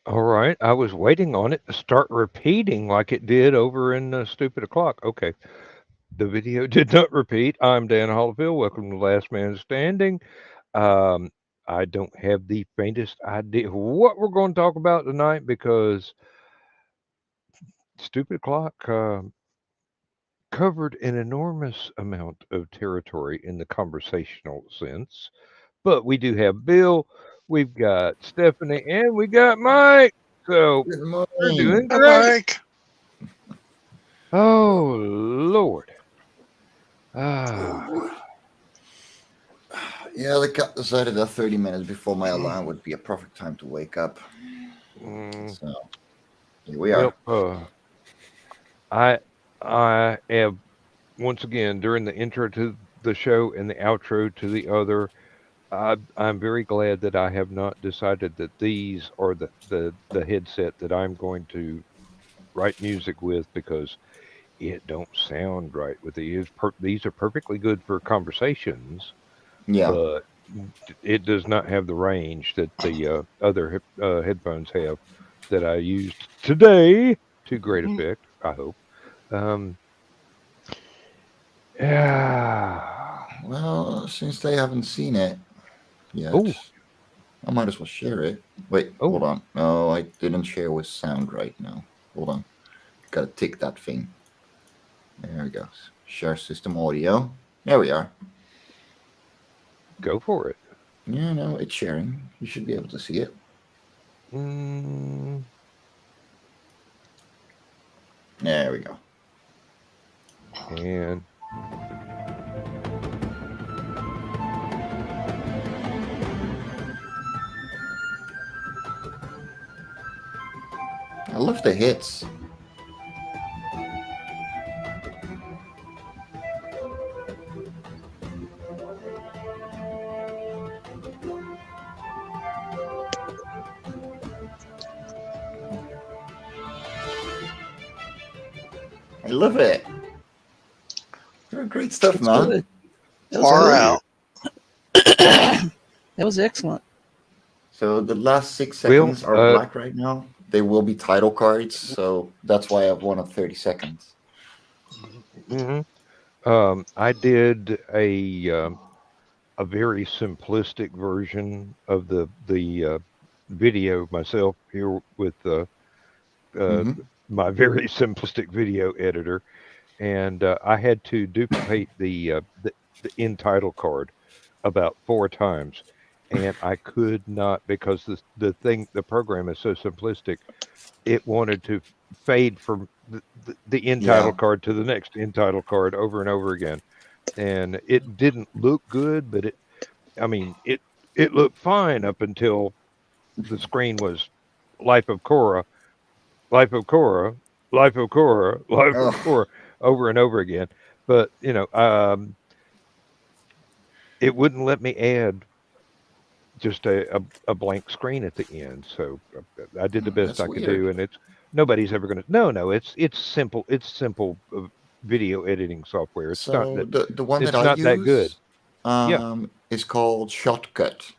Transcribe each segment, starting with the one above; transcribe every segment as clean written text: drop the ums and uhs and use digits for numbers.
All right. I was waiting on it to start repeating like it did over in Stupid O'Clock. Okay. The video did not repeat. I'm Dan Hollifield. Welcome to Last Man Standing. Um, I don't have the faintest idea what we're going to talk about tonight because Stupid O'Clock covered an enormous amount of territory in the conversational sense. But we do have Bill, we've got Stephanie, and we got Mike. So Good we're morning. doing Hi, great. Mike. Oh, Lord. Ah, Yeah, the cat decided that 30 minutes before my alarm would be a perfect time to wake up. mm, So here we well, are. I I have once again during the intro to the show and the outro to the other. I'm very glad that I have not decided that these are the headset that I'm going to write music with because it don't sound right with these. These are perfectly good for conversations, Yeah. but it does not have the range that the other headphones have that I used today to great effect. I hope. Um, yeah. Well, since they haven't seen it yet, Oh, I might as well share it. Wait, hold oh, on. No, I didn't share with sound right now. Hold on. Gotta tick that thing. There we go. Share system audio. There we are. go for it. Yeah, no, it's sharing. You should be able to see it. Mm, There we go. and I love the hits. I love it. They're great stuff, That's man. good. That was Far good. out. That was excellent. So the last six well, seconds are black right now. They will be title cards, so that's why I've wanted 30 seconds. mhm. I did a very simplistic version of the video myself here with uh, Mm-hmm. my very simplistic video editor, and I had to duplicate the end title card about 4 times, and I could not because the program is so simplistic. It wanted to fade from the end title Yeah. card to the next end title card over and over again, and it didn't look good, but I mean, it looked fine up until the screen was Life of Korra, Life of Korra, Life of Korra, Life of Oh, Korra over and over again. But it wouldn't let me add just a blank screen at the end. So I did the best that's I could weird. do, and it's nobody's ever going to. No, no, it's simple. It's simple video editing software. It's not So that. the one that It's I not that good. use Yeah. is called Shotcut,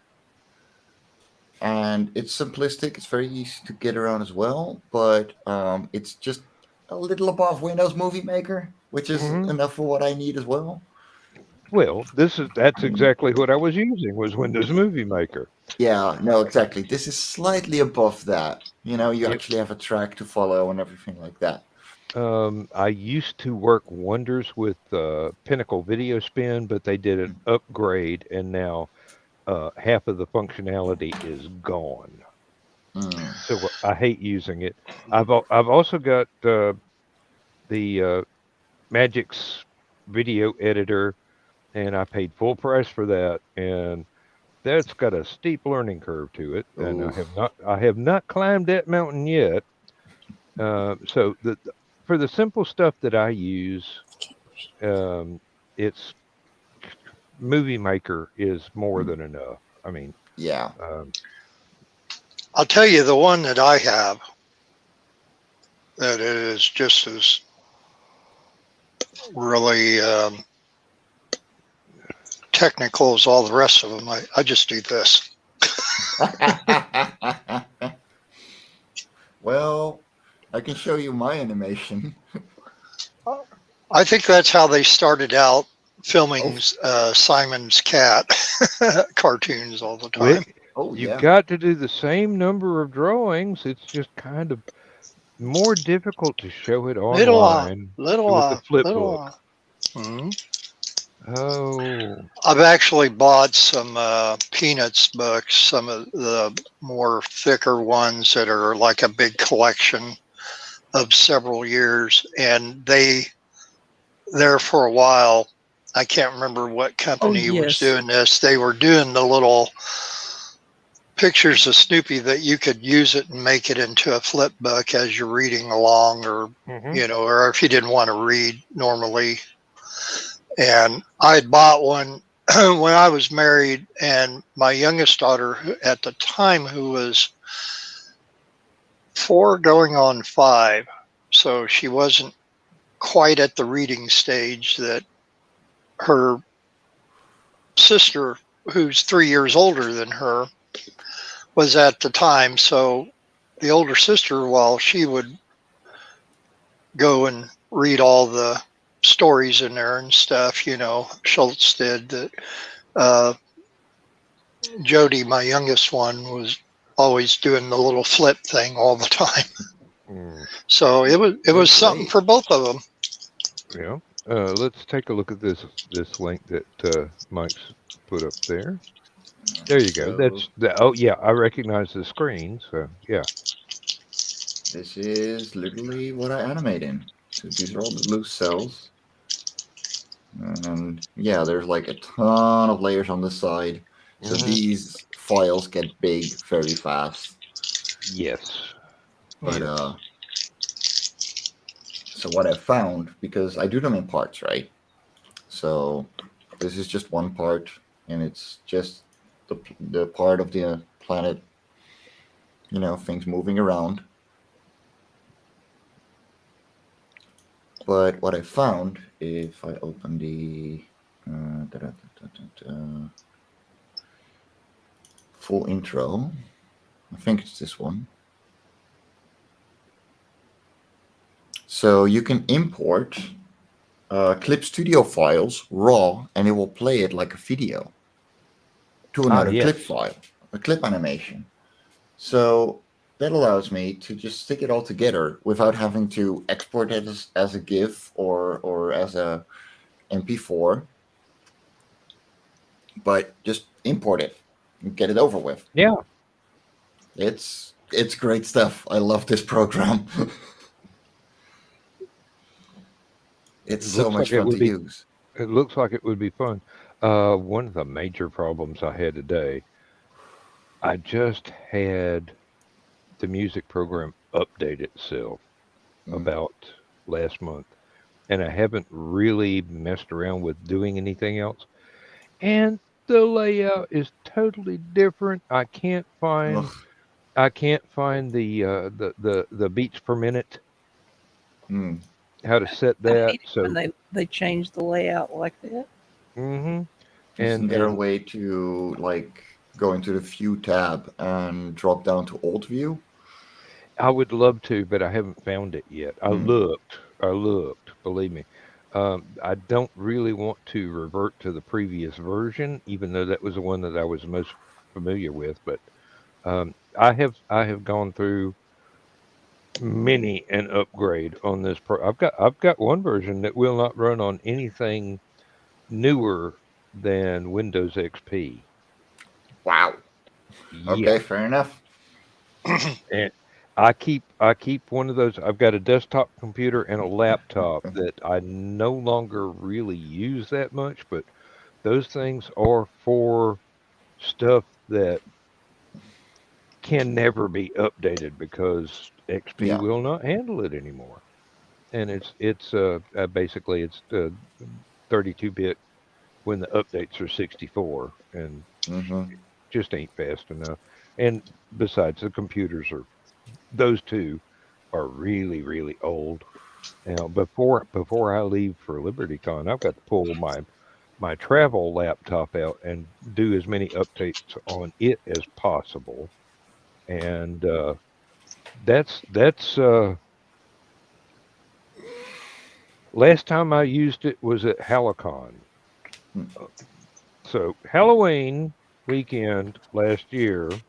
and it's simplistic. It's very easy to get around as well, but it's just a little above Windows Movie Maker, which is Hmm. enough for what I need as well. Well, that's exactly what I was using was Windows Movie Maker. Yeah, no, exactly. This is slightly above that. You know, you It, actually have a track to follow and everything like that. I used to work wonders with Pinnacle Video Spin, but they did an upgrade, and now half of the functionality is gone. Mm. So I hate using it. I've also got the Magic's video editor, and I paid full price for that, and that's got a steep learning curve to it, and Ooh. I have not climbed that mountain yet. So for the simple stuff that I use, it's Movie Maker is more than enough. I mean, Yeah. um, I'll tell you the one that I have that is just as really technical as all the rest of them. I just do this. can show you my animation. I think that's how they started out filming Oh. Simon's Cat cartoons all the Well, time. Oh you've yeah. got to do the same number of drawings. It's just kind of more difficult to show it Little while, online little with the while, flip little book. while. Hmm. Oh, I've actually bought some Peanuts books, some of the more thicker ones that are like a big collection of several years, and they there for a while. I can't remember what Oh, company was yes. doing this. They were doing the little pictures of Snoopy that you could use it and make it into a flip book as you're reading along, or hmm or if you didn't want to read normally. And I had bought one when I was married, and my youngest daughter at the time, who was 4 going on 5, so she wasn't quite at the reading stage that her sister, who's 3 years older than her, was at the time. So the older sister, while she would go and read all the stories in there and stuff, Schultz did that. Jody, my youngest one, was always doing the little flip thing all the time. Mm, So it They're was something great. for both of them. yeah. Let's take a look at this link that Mike's put up there. There you go. So That's the. Oh yeah, I recognize the screen. So yeah. this is literally what I animate in. So these are all the loose cells. And yeah, there's like a ton of layers on the side. So hmm these files get big very fast. Yes. But Yes. so what I found, because I do them in parts, right? So this is just one part, and it's just the part of the planet, things moving around. But what I found, if I open the full intro, I think it's this one. So you can import Clip Studio files raw, and it will play it like a video to Ah another clip yes. file, a clip animation. So that allows me to just stick it all together without having to export it as a GIF or as a MP4, but just import it and get it over with. Yeah. It's great stuff. I love this program. It's It so looks much like it fun would to be. use. It looks like it would be fun. One of the major problems I had today, I just had the music program update itself Mm. about last month, and I haven't really messed around with doing anything else. And the layout is totally different. Ugh. I can't find the beats per minute, Mm. how to set I that. hate it when So, they change the layout like that. hmm Isn't and there a and way to like go into the view tab and drop down to alt view? I would love to, but I haven't found it yet. Mm. I looked, believe me. I don't really want to revert to the previous version, even though that was the one that I was most familiar with. But I have gone through many an upgrade on this pro. I've got one version that will not run on anything newer than Windows XP. Wow. Yeah. Okay, fair enough. And I keep one of those. I've got a desktop computer and a laptop that I no longer really use that much, but those things are for stuff that can never be updated because XP Yeah. will not handle it anymore. And it's basically it's 32-bit when the updates are 64, and Mm-hmm. just ain't fast enough. And besides, the computers are those two are really old. Now, before I leave for LibertyCon, I've got to pull my travel laptop out and do as many updates on it as possible. And that's Last time I used it was at Hallowcon. Hmm. So Halloween weekend last year.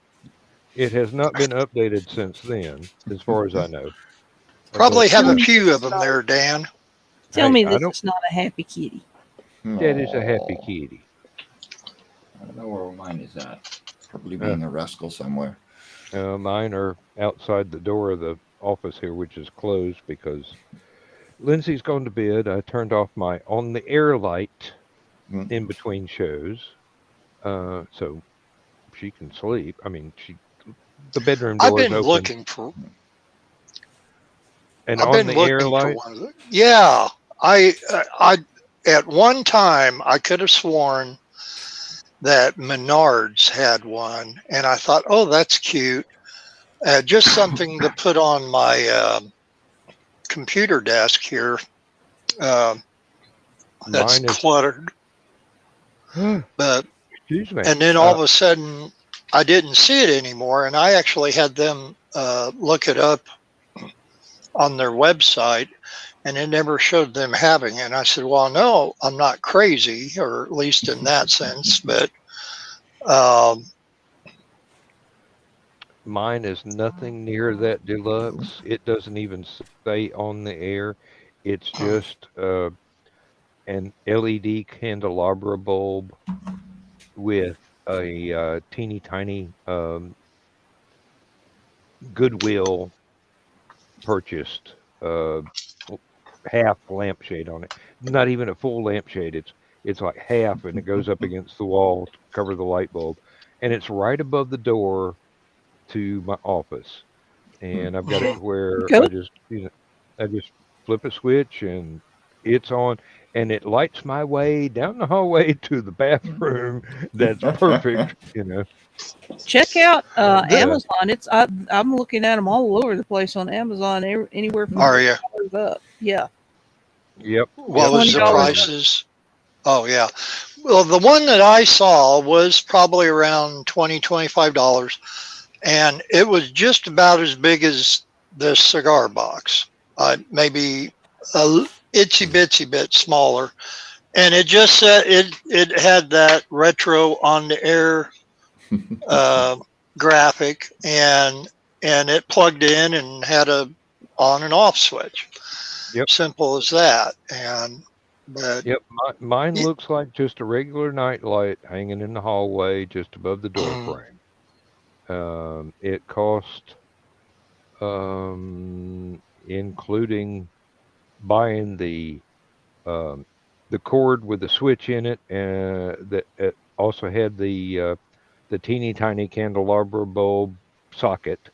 It has not been updated since then, as far as I know. But Probably have Tell a me few this of is them not. there, Dan. Tell hey, me I this don't. is not a happy kitty. That is a happy No, kitty. I don't know where mine is at. Probably Uh, being a rascal somewhere. Mine are outside the door of the office here, which is closed because Lindsay's gone to bed. I turned off my on the air light Hmm. in between shows, so she can sleep. I mean, the bedroom I've door is been open, looking for. and I've on been the air looking for light. one of them. Yeah, I at one time I could have sworn that Menards had one, and I thought, oh, that's cute. Just something to put on my computer desk here. Uh, that's Mine is. cluttered, but Excuse me. and then all of a sudden I didn't see it anymore, and I actually had them look it up on their website, and it never showed them having it. And I said, well, no, I'm not crazy, or at least in that sense, but um, Mine is nothing near that deluxe. It doesn't even say on the air. It's just an LED candelabra bulb with a teeny tiny Goodwill purchased l- half lampshade on it. Not even a full lampshade. It's like half, and it goes up against the wall to cover the light bulb, and it's right above the door to my office. And I've got it mm, to where Go. I just flip a switch and it's on, and it lights my way down the hallway to the bathroom. That's perfect, you know. Check out th- Uh, Amazon. I'm looking at them all over the place on Amazon. Anywhere from are $20 you? up. Yeah, yep, What yep. was twenty the dollars Um, up. prices? Oh yeah. Well, the one that I saw was probably around $20-$25, and it was just about as big as this cigar box, maybe a itsy bitsy bit smaller. And it just said it had that retro on the air uh, graphic, and it plugged in and had a on and off switch. yep, Simple as that. And but yep. Mine looks like just a regular night light hanging in the hallway just above the door frame. It cost, including buying um, the cord with the switch in it, that it also had the teeny tiny candelabra bulb socket,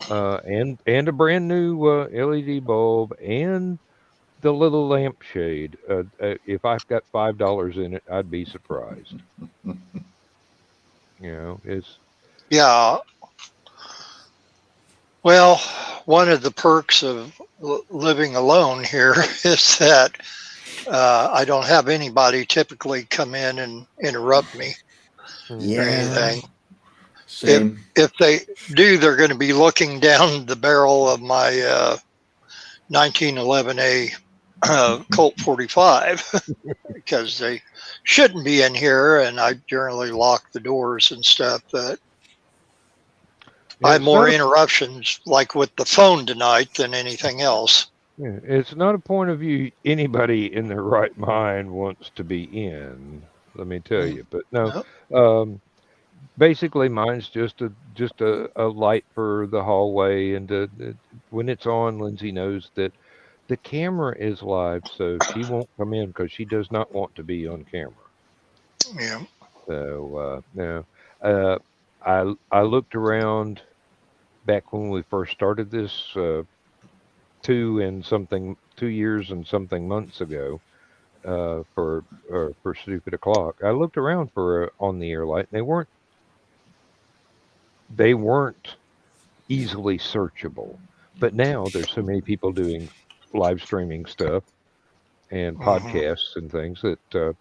and a brand new LED bulb and the little lampshade. If I've got $5 in it, I'd be surprised. You know, it's yeah, well, one of the perks of living alone here is that I don't have anybody typically come in and interrupt me or Yeah, anything. If same. if they do, they're going to be looking down the barrel of my 1911A Colt 45 because they shouldn't be in here, and I generally lock the doors and stuff. But I yeah, have more interruptions, like with the phone tonight, than anything else. it's not a point of view anybody in their right mind wants to be in. Let me tell Mm, you, but no. no. Um, Basically, mine's just a light for the hallway, and when it's on, Lindsay knows that the camera is live, so she won't come in because she does not want to be on camera. Yeah. So no, uh, I looked around back when we first started this 2 years and something months ago for stupid o'clock. I looked around for on the air light, and they weren't easily searchable. But now there's so many people doing live streaming stuff and Hmm. podcasts and things that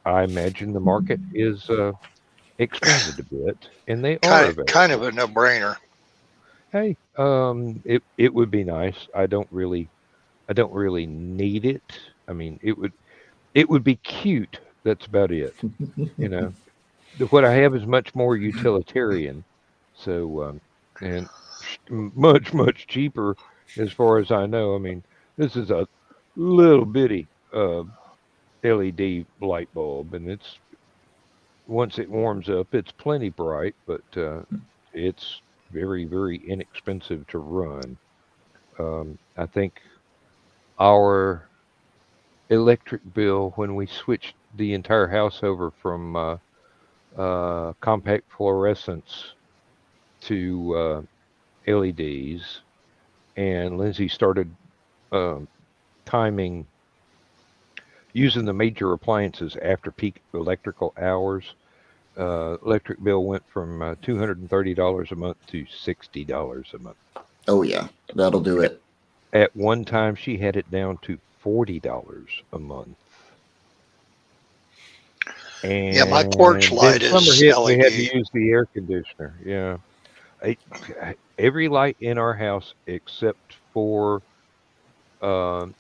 I imagine the market is expanded a bit, and they are Kind of available. a no brainer. Hey, it would be nice. I don't really. I don't really need it. I mean, it would be cute. That's about it. You know, what I have is much more utilitarian. So and much cheaper as far as I know. I mean, this is a little bitty LED light bulb, and it's once it warms up, it's plenty bright, but it's very inexpensive to run. I think our electric bill when we switched the entire house over from compact fluorescents to LEDs, and Lindsay started um, timing using the major appliances after peak electrical hours. Electric bill went from $230 a month to $60 a month. Oh yeah, that'll do At, it. at one time, she had it down to $40 a month. Yeah, my porch And then light summer is hit, and we had to LED. use the air conditioner. Yeah, I, every light in our house except for um,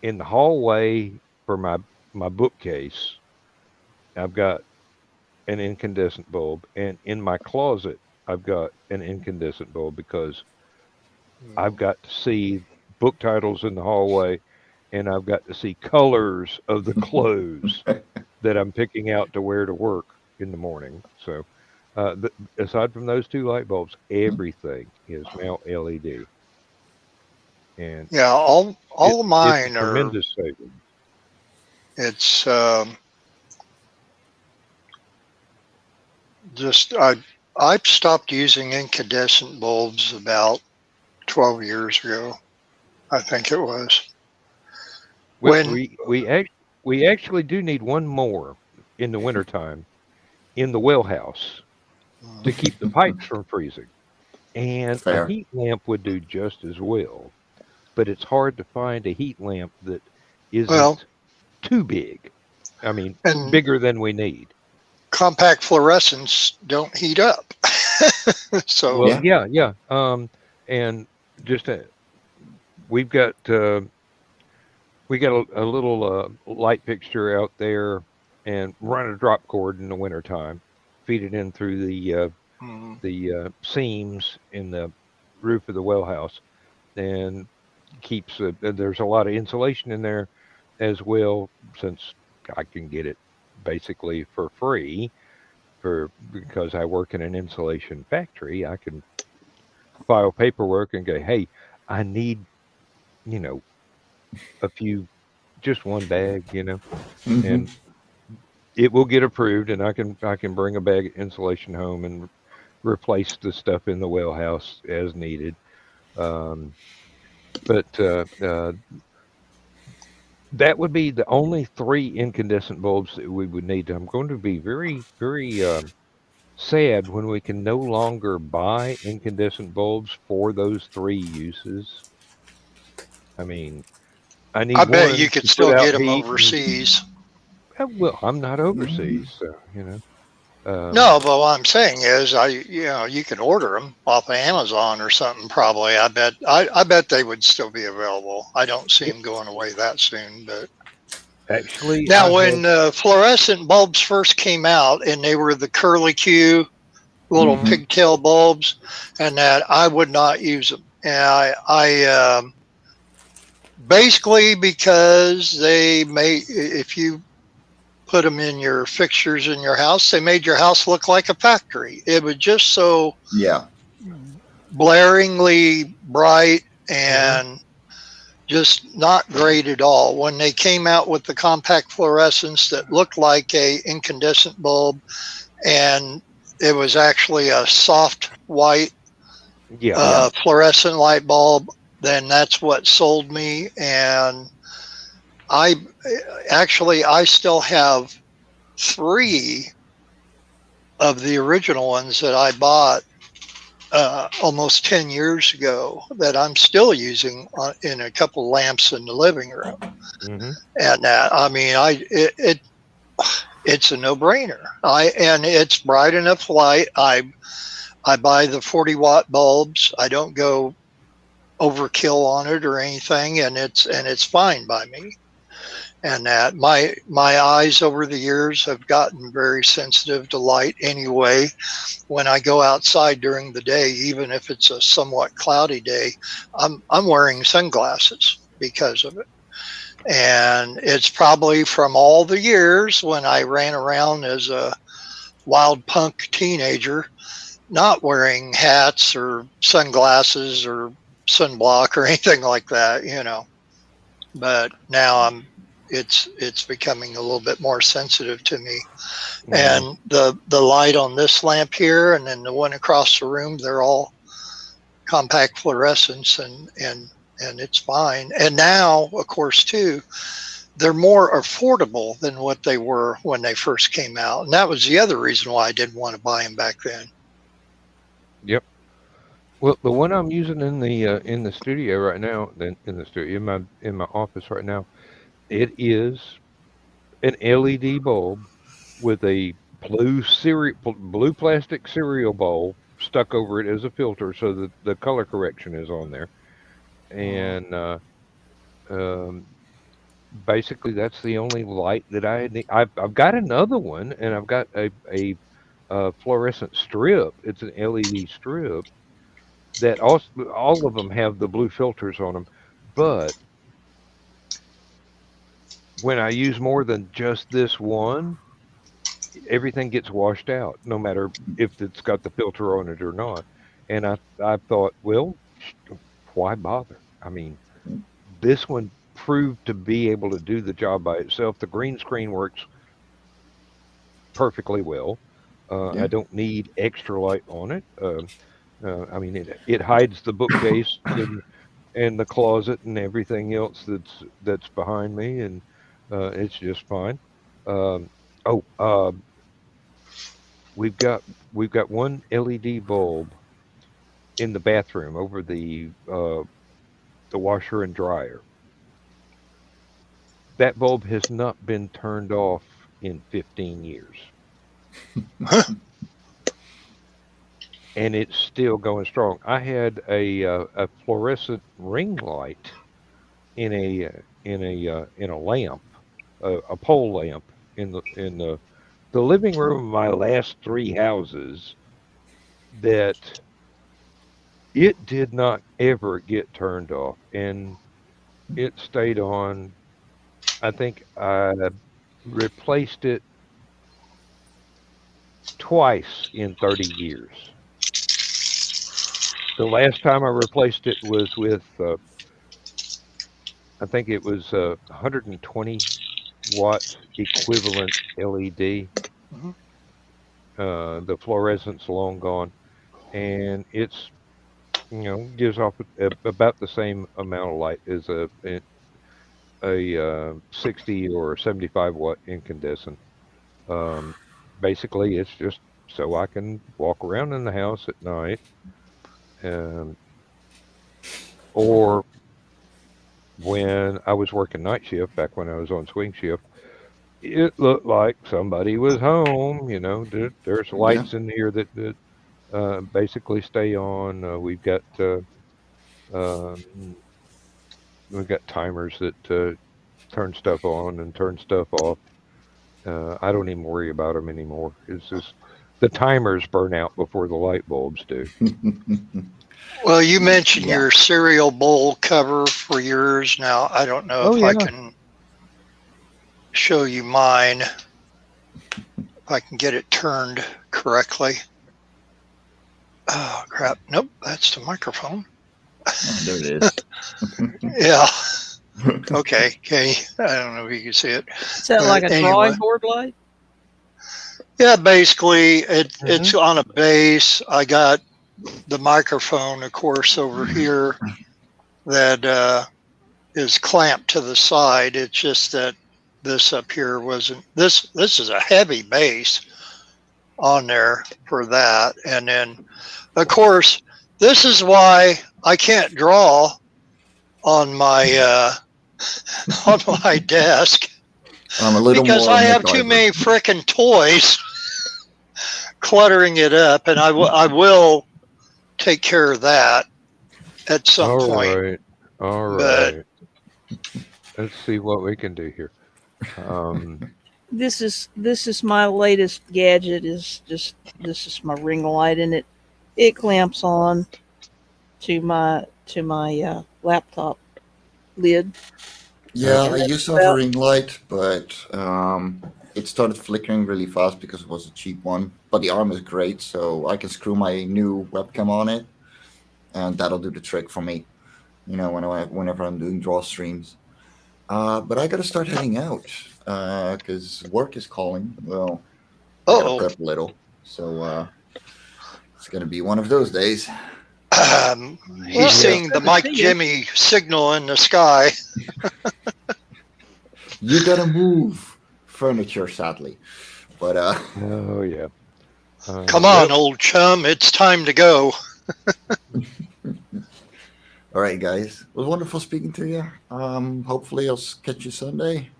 in the hallway for my bookcase, I've got an incandescent bulb, and in my closet, I've got an incandescent bulb because I've got to see book titles in the hallway, and I've got to see colors of the clothes that I'm picking out to wear to work in the morning. So, aside from those two light bulbs, everything is now LED, and Yeah, all of it's a mine are. tremendous savings. It's just I've stopped using incandescent bulbs about 12 years ago. I think it was Well, when. we actually do need one more in the wintertime in the well house to keep the pipes from freezing. And a Fair. heat lamp would do just as well, but it's hard to find a heat lamp that Well, isn't too big. I mean, and bigger than we need. compact fluorescents don't heat up. So, Well, Yeah. yeah. And just we've got we got a little light fixture out there, and run a drop cord in the wintertime, feed it in through mm, the seams in the roof of the well house, and keeps there's a lot of insulation in there as well, since I can get it basically for free for because I work in an insulation factory. I can file paperwork and go, hey, I need, you know, a few, just one bag, Hmm. and it will get approved, and I can bring a bag of insulation home and replace the stuff in the well house as needed. Um, but that would be the only three incandescent bulbs that we would need. I'm going to be very sad when we can no longer buy incandescent bulbs for those three uses. I mean, I I need bet you one could to put still out get them heat, and overseas. well, I'm not Hmm. overseas, so No, but what I'm saying is, you can order them off of Amazon or something. Probably, I bet they would still be available. I don't see it, them going away that soon. But actually, I now, have. when fluorescent bulbs first came out, and they were the curly Q little Hmm. pigtail bulbs, and that I would not use them. And I basically because they made if you put them in your fixtures in your house, they made your house look like a factory. It was just so Yeah. blaringly bright Mhm. and just not great at all. When they came out with the compact fluorescence that looked like a incandescent bulb, and it was actually a soft white Yeah, Yeah. fluorescent light bulb, then that's what sold me. And I I still have three of the original ones that I bought almost 10 years ago that I'm still using in a couple lamps in the living room. hmm And I mean, it's a no-brainer. And it's bright enough light. I buy the 40-watt bulbs. I don't go overkill on it or anything, and it's fine by me. And that my eyes over the years have gotten very sensitive to light anyway. When I go outside during the day, even if it's a somewhat cloudy day, I'm wearing sunglasses because of it. And it's probably from all the years when I ran around as a wild punk teenager, not wearing hats or sunglasses or sunblock or anything like that, you know. But now it's becoming a little bit more sensitive to me. Mhm. And the light on this lamp here and then the one across the room, they're all compact fluorescence, and it's fine. And now, of course, too, they're more affordable than what they were when they first came out. And that was the other reason why I didn't want to buy them back then. Yep. Well, the one I'm using in the studio right now, in the studio in my office right now, it is an LED bulb with a blue plastic cereal bowl stuck over it as a filter, so that the color correction is on there. And um, basically, that's the only light that I need. I've got another one, and I've got a fluorescent strip. It's an LED strip that all of them have the blue filters on them, but when I use more than just this one, everything gets washed out, no matter if it's got the filter on it or not. And I thought, well, why bother? I mean, this one proved to be able to do the job by itself. The green screen works perfectly well. Yeah. I don't need extra light on it. I mean, it hides the bookcase and the closet and everything else that's behind me, and it's just fine. Um, oh, we've got one LED bulb in the bathroom over the washer and dryer. That bulb has not been turned off in 15 years, and it's still going strong. I had a fluorescent ring light in a lamp, a pole lamp in the living room of my last three houses, that it did not ever get turned off, and it stayed on. I think I replaced it twice in 30 years. The last time I replaced it was with, I think it was 120 watt equivalent LED. Mhm. The fluorescence long gone, and it's, gives off about the same amount of light as a 60 or 75 watt incandescent. Um, Basically, it's just so I can walk around in the house at night, um, or when I was working night shift back when I was on swing shift, it looked like somebody was home. There's Yeah. lights in here that basically stay on. Um, we've got timers that turn stuff on and turn stuff off. I don't even worry about them anymore. It's just the timers burn out before the light bulbs do. Well, you mentioned Yeah. your cereal bowl cover for yours. Now, I don't know Oh if I yeah. can show you mine, if I can get it turned correctly. Oh, crap. Nope, that's the microphone. Oh, there it is. Yeah. Okay. I don't know if you can see it. Is that like a Anyway. drawing board light? Yeah, basically, it's Mm-hmm. on a base. I got the microphone, of course, over here that is clamped to the side. It's just that this up here wasn't. This is a heavy base on there for that, and then, of course, this is why I can't draw on my on my desk, I'm a little because more I on have too MacGyver. many frickin' toys cluttering it up, and I will take care of that. at some All point. right. All But right. Let's see what we can do here. Um, This is my latest gadget. This is my ring light, and it clamps on to my laptop lid. Yeah, I And that's used to have a about ring light, but it started flickering really fast because it was a cheap one. But the arm is great, so I can screw my new webcam on it, and that'll do the trick for me. Whenever I'm doing draw streams. But I gotta start heading out because work is calling. Well, I gotta oh, prep a little, so it's gonna be one of those days. he's well. yeah. It's seeing the good to Mike see you. Jimmy signal in the sky. You gotta move furniture, sadly. But Oh, yeah. Come Well, on, old chum, it's time to go. all right, guys, it was wonderful speaking to you. Hopefully, I'll catch you Sunday.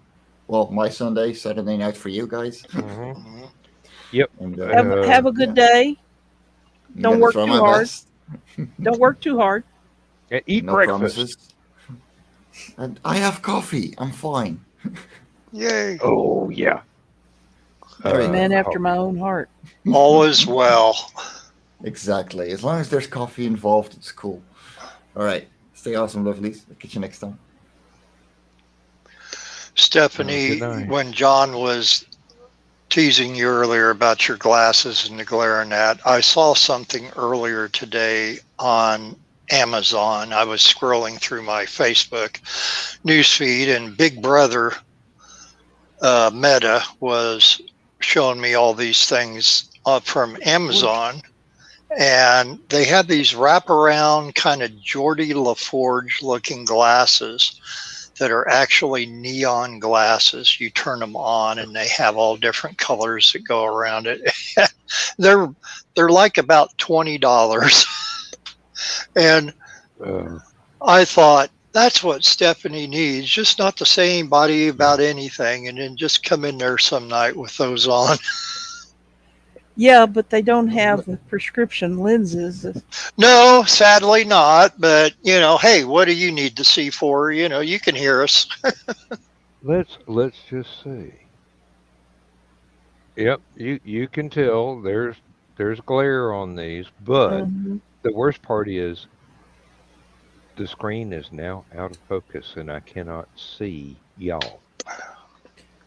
Well, my Sunday, Saturday night for you guys. mhm. Mhm. Yep. And Have a good yeah, day. I'm Don't gonna work try too my hard. best. Don't work too hard. Eat No breakfast. promises. And I have coffee. I'm fine. Yay. Oh, yeah. There we Man go. after my own heart. All is well. Exactly. As long as there's coffee involved, it's cool. All right. Stay awesome, lovelies. I'll catch you next time. Stephanie, Good night. when John was teasing you earlier about your glasses and the glare and that, I saw something earlier today on Amazon. I was scrolling through my Facebook newsfeed, and Big Brother Meta was showing me all these things from Amazon. And they had these wraparound kind of Geordie LaForge looking glasses that are actually neon glasses. You turn them on and they have all different colors that go around it. they're they're like about $20. And Uh, I thought that's what Stephanie needs, just not to say anybody about anything and then just come in there some night with those on. Yeah, but they don't have the prescription lenses. No, sadly not. But, hey, what do you need to see for? You can hear us. let's just see. Yep, you can tell there's glare on these, but Mhm. the worst part is the screen is now out of focus and I cannot see y'all.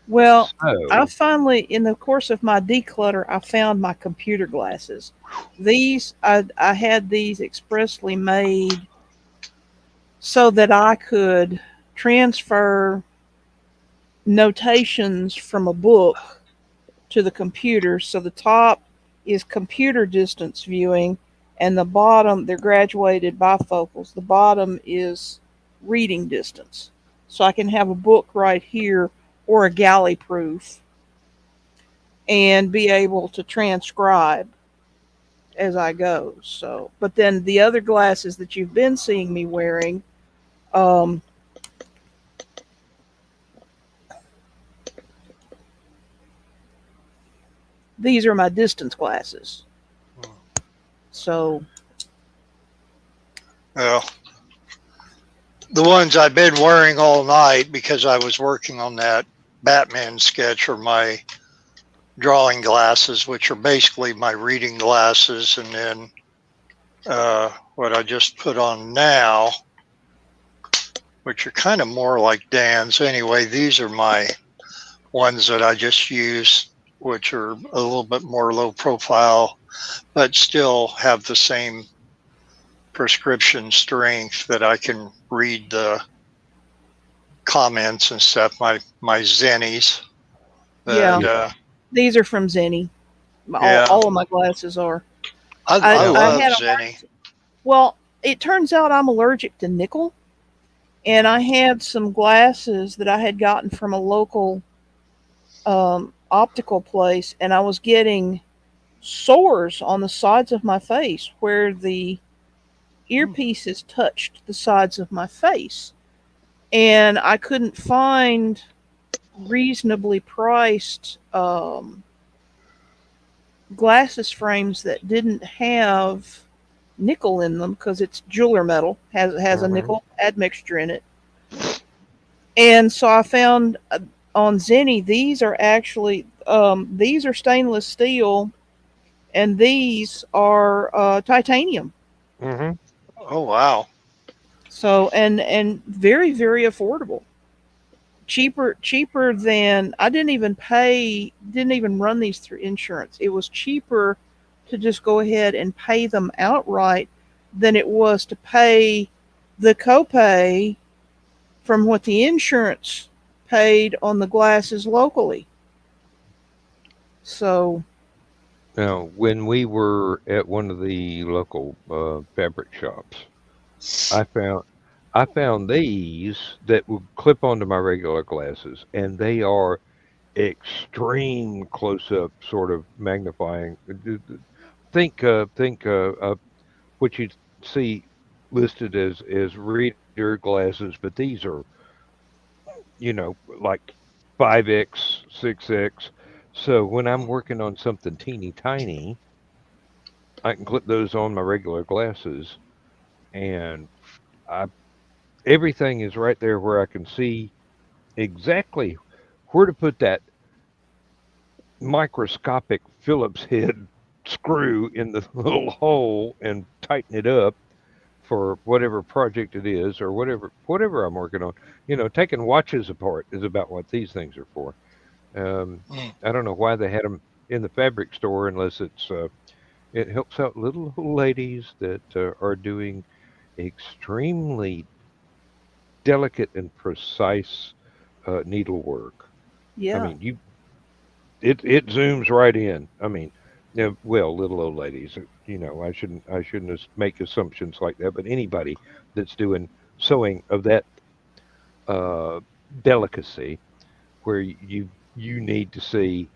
Well, I So, finally, in the course of my declutter, I found my computer glasses. I had these expressly made so that I could transfer notations from a book to the computer. So the top is computer distance viewing, and the bottom, they're graduated bifocals. The bottom is reading distance. So I can have a book right here or a galley proof and be able to transcribe as I go. So, but then the other glasses that you've been seeing me wearing, um, these are my distance glasses. So, Well, the ones I've been wearing all night because I was working on that Batman sketch are my drawing glasses, which are basically my reading glasses. And then what I just put on now, which are kind of more like Dan's. Anyway, these are my ones that I just use, which are a little bit more low profile, but still have the same prescription strength that I can read the comments and stuff. My Zennies, but yeah, yeah. these are from Zenny. yeah, All of my glasses are. I Now, I love had a Zenny. well. It turns out I'm allergic to nickel, and I had some glasses that I had gotten from a local optical place, and I was getting sores on the sides of my face where the earpieces touched the sides of my face. And I couldn't find reasonably priced glasses frames that didn't have nickel in them because it's jeweler metal, has a Mhm. nickel admixture in it. And so I found on Zenny, these are actually these are stainless steel, and these are titanium. Mhm. Oh wow. So and very very affordable. Cheaper than I didn't even run these through insurance. It was cheaper to just go ahead and pay them outright than it was to pay the copay from what the insurance paid on the glasses locally. So, Now, when we were at one of the local fabric shops, I found I found these that would clip onto my regular glasses, and they are extreme close-up sort of magnifying. Think what you see listed as reader glasses, but these are, like 5x, 6x. So when I'm working on something teeny tiny, I can clip those on my regular glasses, and I everything is right there where I can see exactly where to put that microscopic Phillips head screw in the little hole and tighten it up for whatever project it is or whatever I'm working on. Taking watches apart is about what these things are for. Mm. I don't know why they had them in the fabric store unless it helps out little old ladies that are doing extremely delicate and precise needlework. I yeah. mean, it zooms right in. I mean, well, little old ladies. I shouldn't make assumptions like that. But anybody that's doing sewing of that uh, delicacy, where you need to see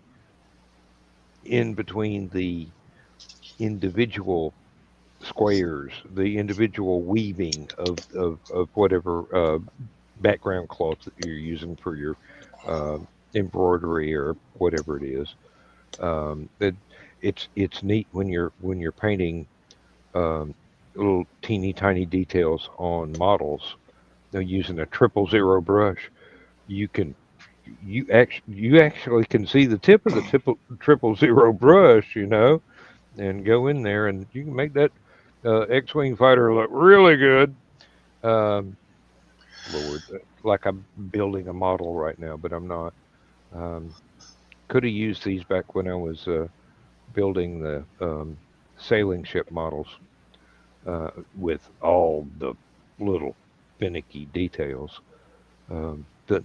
in between the individual squares, the individual weaving of whatever background cloth that you're using for your uh, embroidery or whatever it is. It's neat when you're painting little teeny tiny details on models. Using a 000 brush, you can you actually can see the tip of the 000 brush, and go in there and you can make that X-wing fighter look really good. Um, Lord, like I'm building a model right now, but I'm not. Um, could have used these back when I was building the sailing ship models with all the little finicky details. That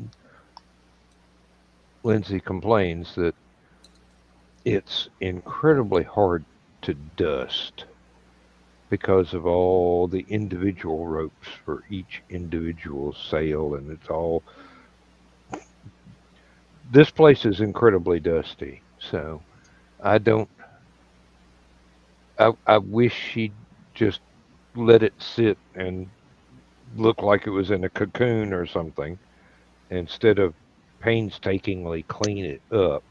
Lindsay complains that it's incredibly hard to dust because of all the individual ropes for each individual sail, and it's all. This place is incredibly dusty, so I don't. I wish she'd just let it sit and look like it was in a cocoon or something instead of painstakingly clean it up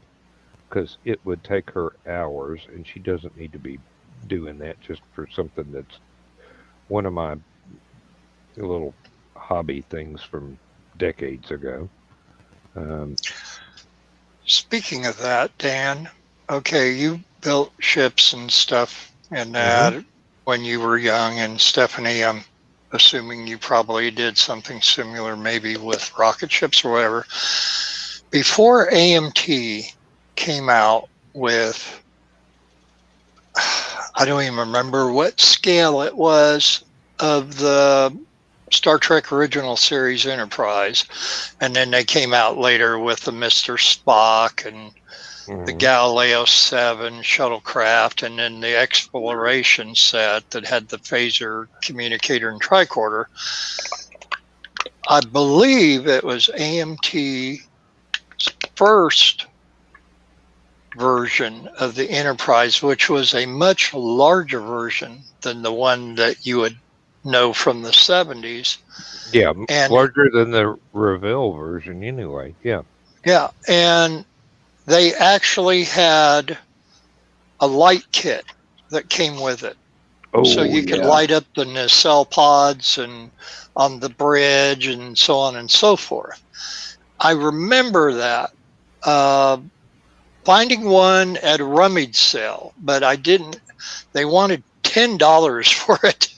because it would take her hours and she doesn't need to be doing that just for something that's one of my little hobby things from decades ago. Um, Speaking of that, Dan, okay, you built ships and stuff and mhm. that when you were young, and Stephanie, I'm assuming you probably did something similar, maybe with rocket ships or whatever. Before AMT came out with, I don't even remember what scale it was of the Star Trek original series Enterprise, and then they came out later with the Mr. Spock and the Mhm. Galileo 7 shuttlecraft, and then the exploration set that had the phaser communicator and tricorder. I believe it was AMT's first version of the Enterprise, which was a much larger version than the one that you would know from the 70s. Yeah, And larger than the Revell version anyway. Yeah. yeah, and they actually had a light kit that came with it. So Oh you could yeah. light up the nacelle pods and on the bridge and so on and so forth. I remember that. Uh, Finding one at a rummage sale, but I didn't. They wanted $10 for it,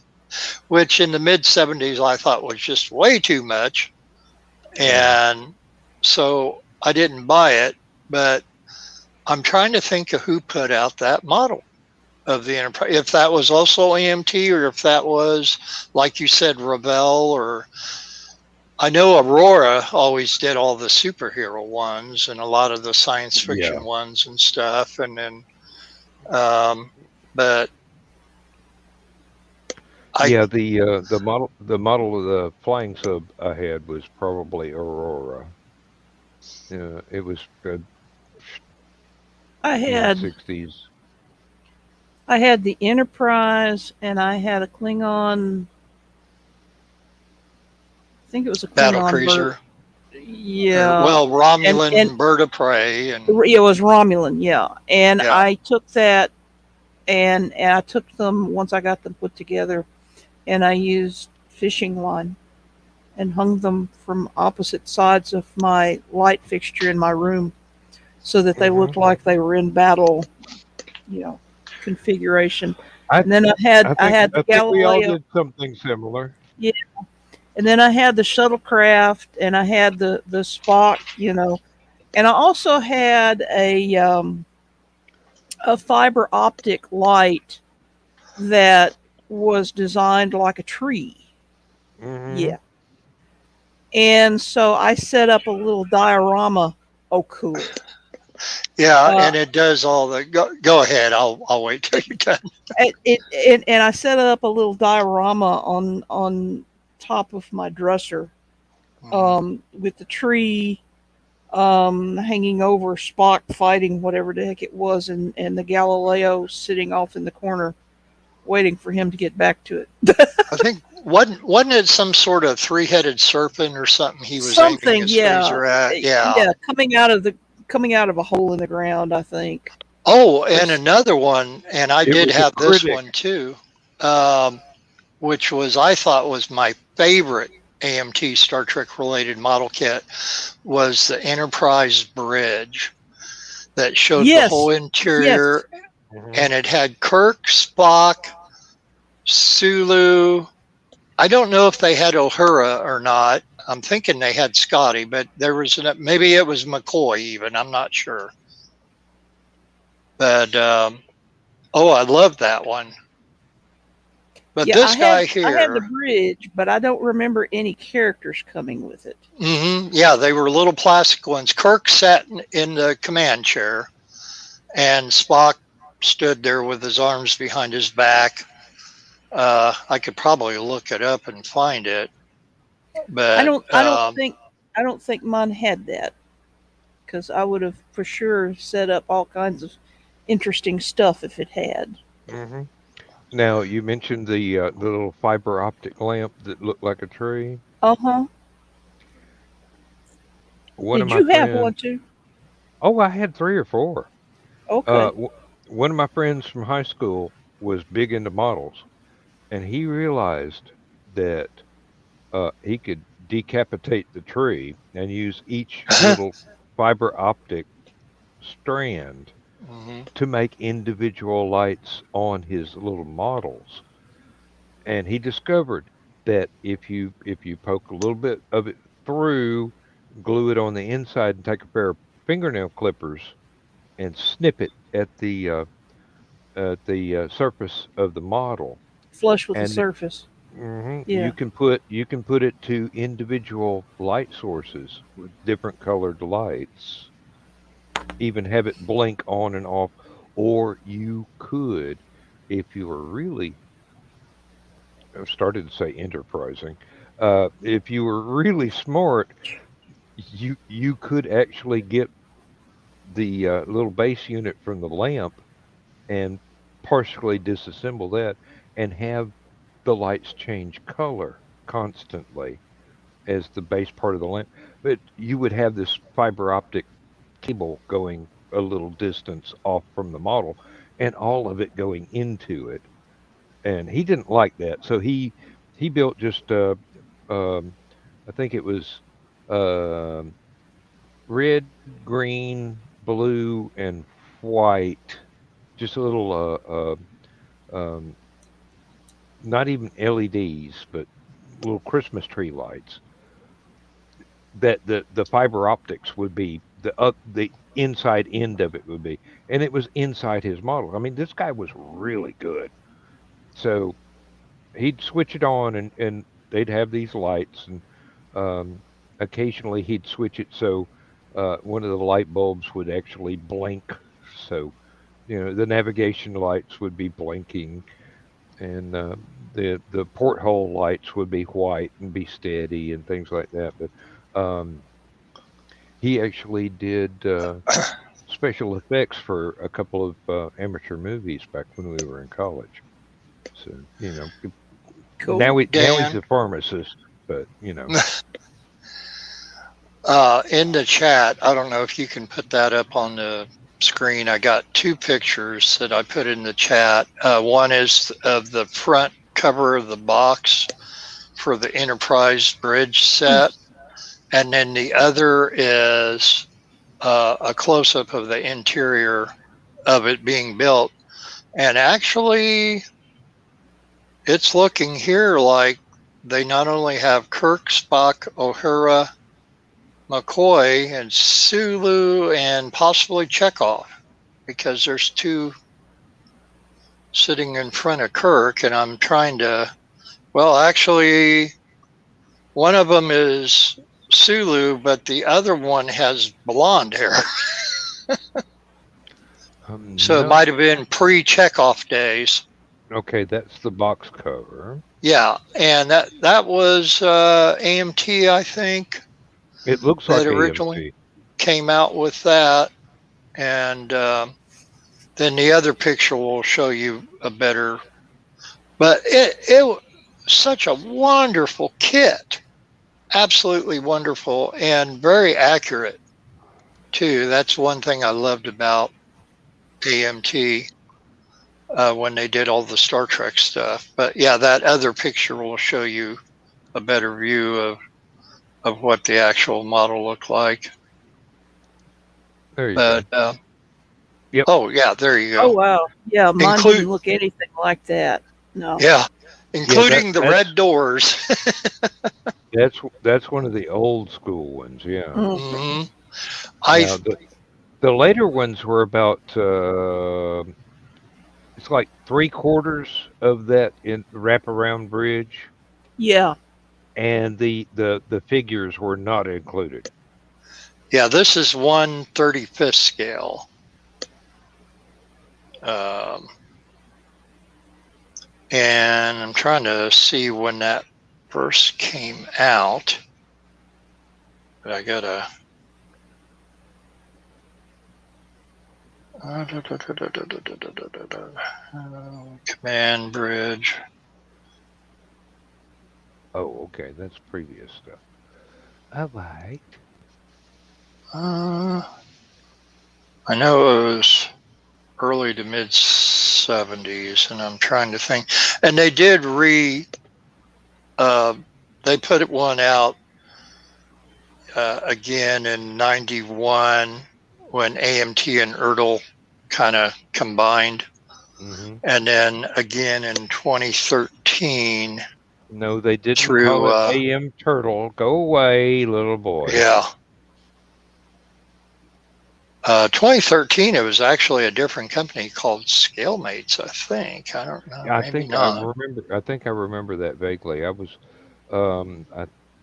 which in the mid 70s I thought was just way too much. And so I didn't buy it, but I'm trying to think of who put out that model of the Enterprise. If that was also AMT or if that was, like you said, Revell, or I know Aurora always did all the superhero ones and a lot of the science Yeah. fiction ones and stuff. And then, but I, Yeah, the model of the flying sub I had was probably Aurora. It was I mid had '60s. I had the Enterprise, and I had a Klingon. I think it was a battle Klingon bird. cruiser, or Yeah, well, and Romulan bird of prey, and it was Romulan. Yeah, and yeah. I took that, and I took them once I got them put together, and I used fishing line and hung them from opposite sides of my light fixture in my room, so that they Hmm. looked like they were in battle, you know, configuration. I And then I I think had the I think we all Galileo. did something similar. Yeah, and then I had the shuttlecraft, and I had the Spock, and I also had a fiber optic light that was designed like a tree. Hmm. Yeah, and so I set up a little diorama. Oh, cool. Yeah, Uh, and it does all the. Go ahead. I'll wait till you're done. and I set up a little diorama on top of my dresser, Mhm. with the tree, hanging over Spock fighting whatever the heck it was, and the Galileo sitting off in the corner waiting for him to get back to it. I think wasn't it some sort of three-headed serpent or something he was aiming Something, his yeah, phaser at? Yeah. yeah, coming out of a hole in the ground, I think. Oh, Or and another one, and I It did was a have this critic. one too, um, which was I thought was my favorite AMT Star Trek related model kit was the Enterprise bridge that showed the whole yes, yes, interior, Hmm. and it had Kirk, Spock, Sulu. I don't know if they had Uhura or not. I'm thinking they had Scotty, but there was maybe it was McCoy even. I'm not sure. But oh, I love that one. But yeah. this guy I had the here, bridge, but I don't remember any characters coming with it. yeah, they were little plastic ones. Kirk sat in the command chair, and Spock stood there with his arms behind his back. I could probably look it up and find it, I but don't I don't think I don't think mine had that, because I would have for sure set up all kinds of interesting stuff if it had. Hmm. Now you mentioned the little fiber optic lamp that looked like a tree. Uh huh. One of Did my you have one friends. too? Oh, I had three or four. Okay. One of my friends from high school was big into models, and he realized that he could decapitate the tree and use each little fiber optic strand mhm. to make individual lights on his little models. And he discovered that if you poke a little bit of it through, glue it on the inside, and take a pair of fingernail clippers and snip it at the surface of the model, Flush with the and surface. you Yeah. can put it to individual light sources with different colored lights, even have it blink on and off, or you could, if you were really, I started to say enterprising, if you were really smart, you could actually get the little base unit from the lamp and partially disassemble that and have the lights change color constantly as the base part of the lamp. But you would have this fiber optic cable going a little distance off from the model and all of it going into it. and he didn't like that. So he built just um, I think it was um red, green, blue, and white. Just a little not even LEDs, but little Christmas tree lights that the fiber optics would be the inside end of it would be, and it was inside his model. I mean, this guy was really good. So he'd switch it on, and they'd have these lights, and um, occasionally he'd switch it so one of the light bulbs would actually blink. So the navigation lights would be blinking, and the porthole lights would be white and be steady and things like that. But he actually did special effects for a couple of amateur movies back when we were in college. So Cool. now he's Dan, a pharmacist, but in the chat, I don't know if you can put that up on the screen. I got two pictures that I put in the chat. One is of the front cover of the box for the Enterprise bridge set, and then the other is a close-up of the interior of it being built. And actually, it's looking here like they not only have Kirk, Spock, O'Hara, McCoy, and Sulu, and possibly Chekhov, because there's two sitting in front of Kirk, and I'm trying to. Well, actually, one of them is Sulu, but the other one has blonde hair. So it no. might have been pre-Chekhov days. Okay, that's the box cover. Yeah, and that was AMT, I think, It looks that like originally AMC. came out with that. And then the other picture will show you a better. But it was such a wonderful kit, absolutely wonderful, and very accurate too. That's one thing I loved about AMT when they did all the Star Trek stuff. But yeah, that other picture will show you a better view of what the actual model looked like. There you But go. Yep. oh yeah, there you Oh go. wow. Yeah, mine Include didn't look anything like that. No. yeah, including the that's red doors. that's one of the old school ones. Yeah. Mm. hmm I Now the later ones were about it's like three-quarters of that in wraparound bridge, Yeah. and the figures were not included. yeah, this is 1/35th scale. And I'm trying to see when that first came out. But I gotta. Command bridge. Oh, okay, that's previous stuff. All right. I know it was early to mid 70s, and I'm trying to think. And they did they put one out again in 91 when AMT and Ertl kind of combined. Mm-hmm. And then again in 2013 No, they didn't through, call it AM Turtle. Go away, little boy. yeah. 2013, it was actually a different company called Scalemates, I think. I don't know. I Maybe think I not. remember. I think I remember that vaguely. I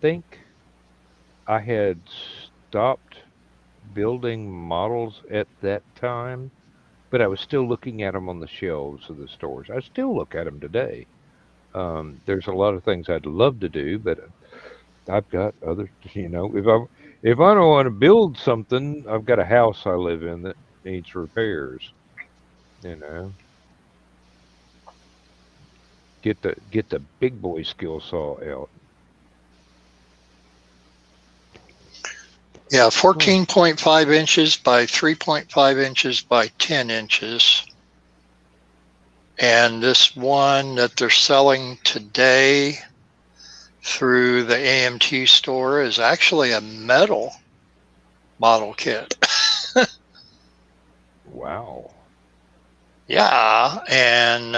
think I had stopped building models at that time, but I was still looking at them on the shelves of the stores. I still look at them today. There's a lot of things I'd love to do, but I've got other. If I don't want to build something, I've got a house I live in that needs repairs. You know, get the big boy skill saw out. Yeah, 14.5 inches by 3.5 inches by 10 inches. And this one that they're selling today through the AMT store is actually a metal model kit. Wow. Yeah, and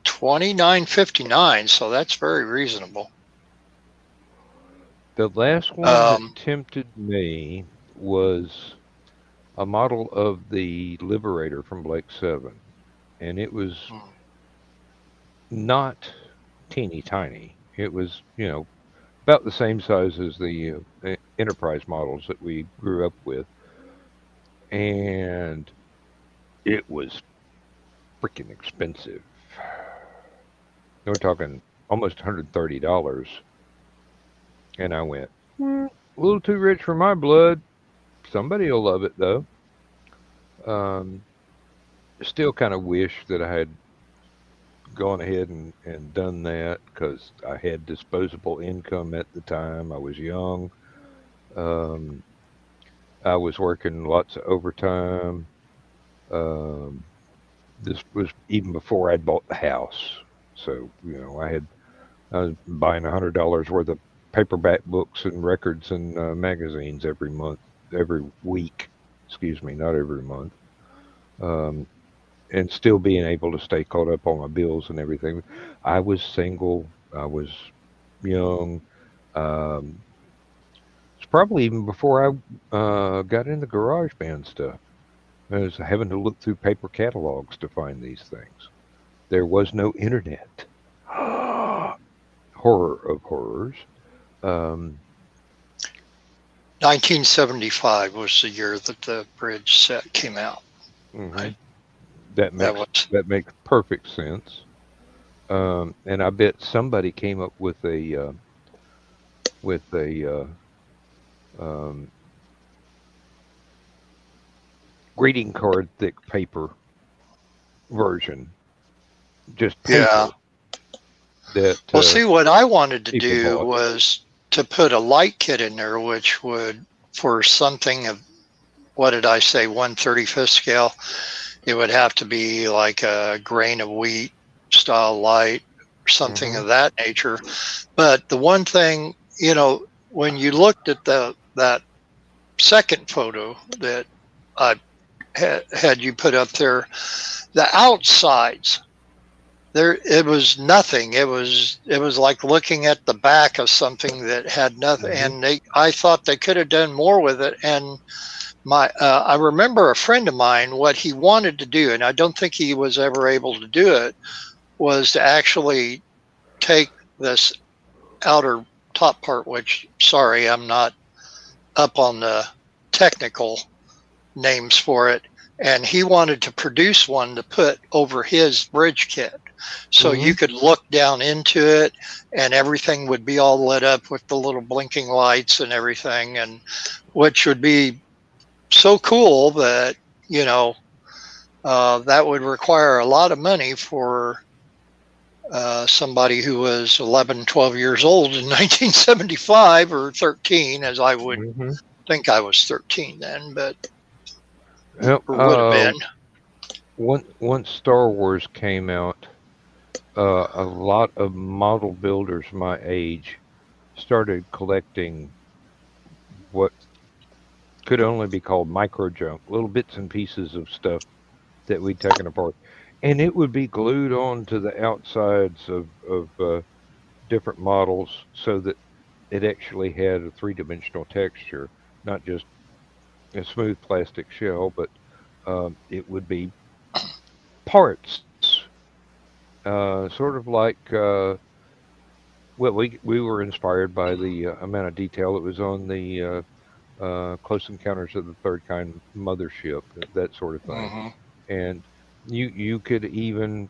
$29.59, so that's very reasonable. The last one that Um, tempted me was a model of the Liberator from Blake 7, and it was not teeny tiny. It was, about the same size as the Enterprise models that we grew up with, and it was freaking expensive. We're talking almost $130, and I went, a little too rich for my blood. Somebody will love it though. Um, Still kind of wish that I had gone ahead and done that because I had disposable income at the time. I was young. Um, I was working lots of overtime. Um, this was even before I'd bought the house. So, I was buying $100 worth of paperback books and records and magazines every month, every week. Excuse me, not every month. Um, and still being able to stay caught up on my bills and everything. I was single. I was young. Um, it's probably even before I got into garage band stuff. I was having to look through paper catalogs to find these things. There was no internet. Horror of horrors. Um, 1975 was the year that the bridge set came out. mhm. Right? That That makes was that makes perfect sense. And I bet somebody came up with a um, greeting card thick paper version, just yeah. paper that Well, see, what I wanted to people do bought. was to put a light kit in there, which would, for something of, what did I say, 1/35th scale, it would have to be like a grain of wheat style light or something Hmm. of that nature. But the one thing, when you looked at that second photo that I had you put up there, the outsides, there, it was nothing. It was like looking at the back of something that had nothing. Hmm. And I thought they could have done more with it. And I remember a friend of mine, what he wanted to do, and I don't think he was ever able to do it, was to actually take this outer top part, which, sorry, I'm not up on the technical names for it. And he wanted to produce one to put over his bridge kit. So you Hmm. could look down into it and everything would be all lit up with the little blinking lights and everything. And which would be so cool that, you know, that would require a lot of money for somebody who was 11, 12 years old in 1975 or 13, as I would Hmm. think I was 13 then, but Well, or would have been. once Star Wars came out, a lot of model builders my age started collecting what could only be called micro junk, little bits and pieces of stuff that we'd taken apart, and it would be glued on to the outsides of different models so that it actually had a three-dimensional texture, not just a smooth plastic shell, but it would be parts, sort of like well, we were inspired by the amount of detail that was on the Close Encounters of the Third Kind mothership, that sort of thing, Mm-hmm. and you could even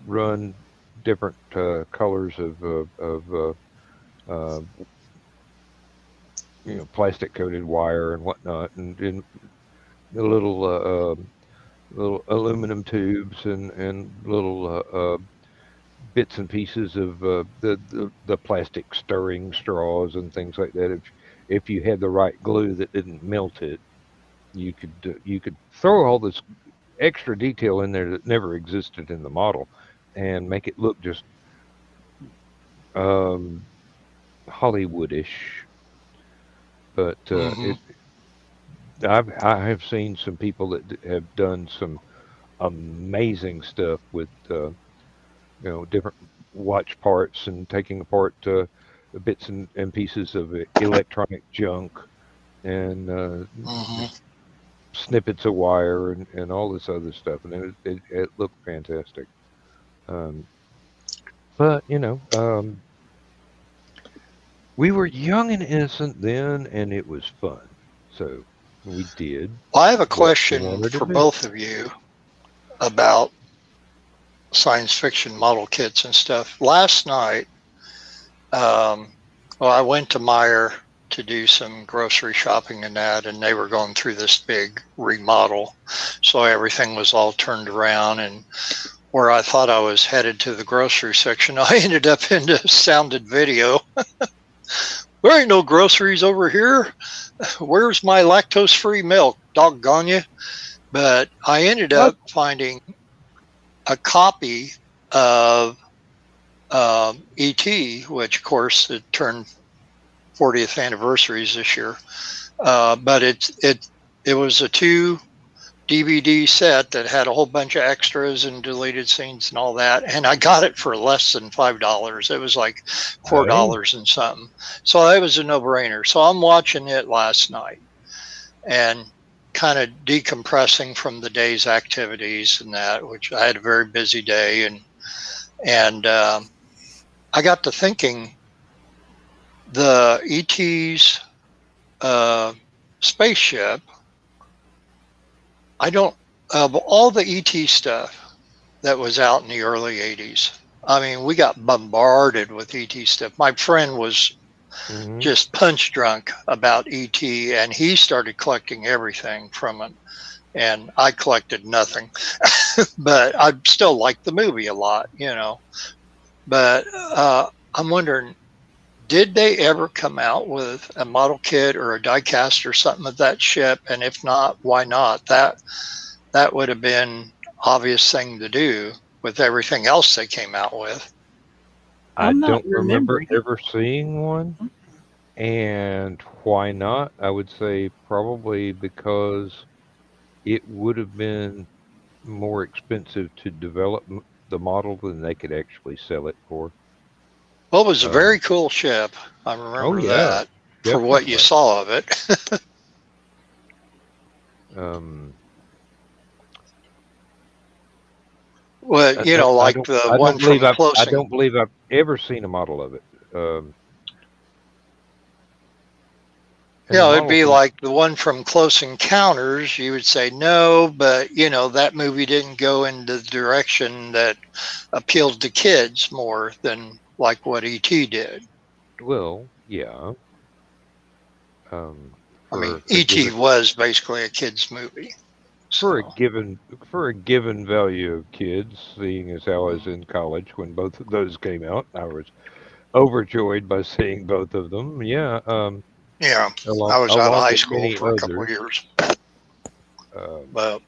run different colors of uh, plastic coated wire and whatnot, and the little aluminum tubes and little bits and pieces of the plastic stirring straws and things like that. If you had the right glue that didn't melt it, you could throw all this extra detail in there that never existed in the model, and make it look just um, Hollywoodish. But Hmm. I have seen some people that have done some amazing stuff with different watch parts and taking apart bits and pieces of electronic junk and Hmm. snippets of wire and all this other stuff, and it looked fantastic. Um, but we were young and innocent then, and it was fun. So we did Well, I have a what we question wanted to for do. both of you about science fiction model kits and stuff. Last night, um, well, I went to Meyer to do some grocery shopping and that, and they were going through this big remodel. So everything was all turned around, and where I thought I was headed to the grocery section, I ended up in the sounded video. There ain't no groceries over here. Where's my lactose free milk? Doggone you. But I ended What? up finding a copy of ET, which of course it turned 40th anniversaries this year. But it was a 2 DVD set that had a whole bunch of extras and deleted scenes and all that. And I got it for less than $5. It was like Hey, $4 and something. So it was a no-brainer. So I'm watching it last night and kind of decompressing from the day's activities and that, which I had a very busy day, and I got to thinking the ET's uh, spaceship. I don't of all the ET stuff that was out in the early '80s. I mean, we got bombarded with ET stuff. My friend was hmm just punch drunk about ET, and he started collecting everything from it. And I collected nothing, but I still liked the movie a lot. But I'm wondering, did they ever come out with a model kit or a die cast or something of that ship? And if not, why not? That would have been obvious thing to do with everything else they came out with. I I'm not don't remember remembering it. ever seeing one. And why not? I would say probably because it would have been more expensive to develop the model than they could actually sell it for. Well, it was a Um, very cool ship. I oh remember yeah, that for what you definitely. saw of it. Um, Well, I like don't, the one from I Closing. don't believe I've ever seen a model of it. And the It'd model be from, like the one from Close Encounters. You would say no, but that movie didn't go in the direction that appealed to kids more than like what ET did. well, yeah, um, I mean, for a ET given was basically a kids movie. for a So, given for a given value of kids, seeing as how I was in college when both of those came out, I was overjoyed by seeing both of them. Yeah, yeah, along I was out of along high with school many for a couple of others. years. Um, But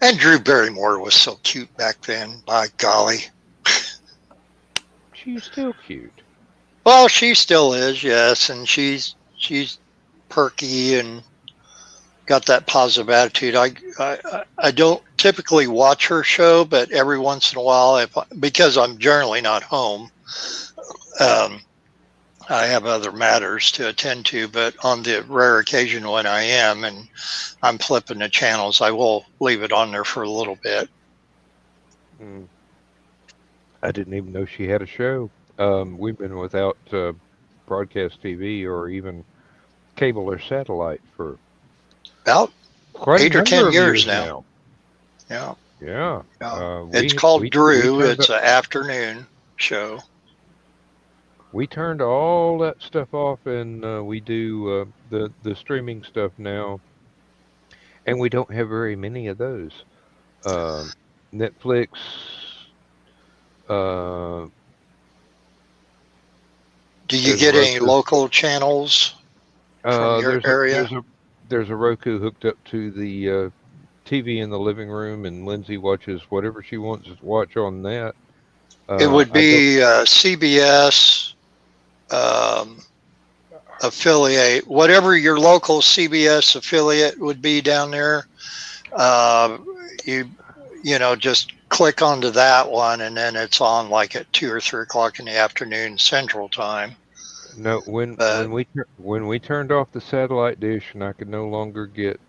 and Drew Barrymore was so cute back then. By golly. she's still cute. Well, she still is, yes, and she's perky and got that positive attitude. I don't typically watch her show, but every once in a while, because I'm generally not home, um, I have other matters to attend to. But on the rare occasion when I am and I'm flipping the channels, I will leave it on there for a little bit. Mm, I didn't even know she had a show. We've been without broadcast TV or even cable or satellite for About quite a 8 or 10 number of years years now. now. Yeah, Yeah, yeah. It's we called we Drew. turned It's an afternoon show. we turned all that stuff off, and we do the streaming stuff now, and we don't have very many of those. Um Netflix. Uh, Do you there's a get any Roku. local channels from your area? There's a Roku hooked up to the TV in the living room, and Lindsay watches whatever she wants to watch on that. It would I don't. be CBS um, affiliate, whatever your local CBS affiliate would be down there. Uh, you just click onto that one, and then it's on like at 2 or 3 o'clock in the afternoon Central Time. No, But when we turned off the satellite dish and I could no longer get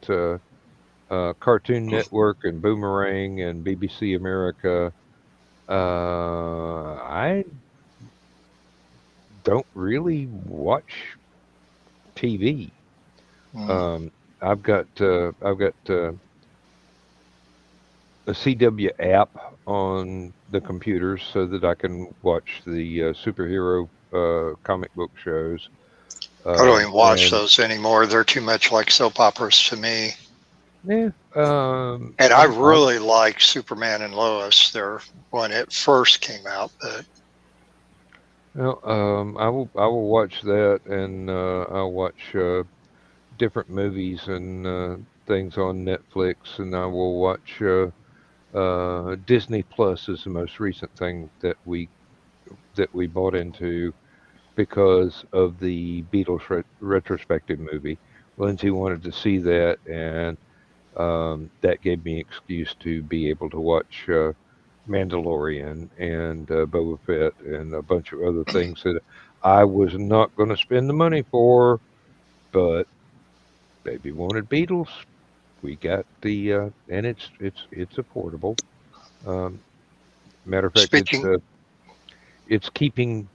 Cartoon Network and Boomerang and BBC America, I don't really watch TV. mm, Um, I've got a CW app on the computer so that I can watch the superhero comic book shows. I don't even watch And those anymore. They're too much like soap operas to me. yeah, And I really like Superman and Lois there when it first came out. But well, I will watch that, and I'll watch different movies and things on Netflix, and I will watch Disney Plus is the most recent thing that we bought into because of the Beatles retrospective movie. Lindsay wanted to see that, and that gave me excuse to be able to watch Mandalorian and Boba Fett and a bunch of other things that I was not going to spend the money for, but baby wanted Beatles. We got the and it's affordable. Um, Matter of fact, speaking, it's keeping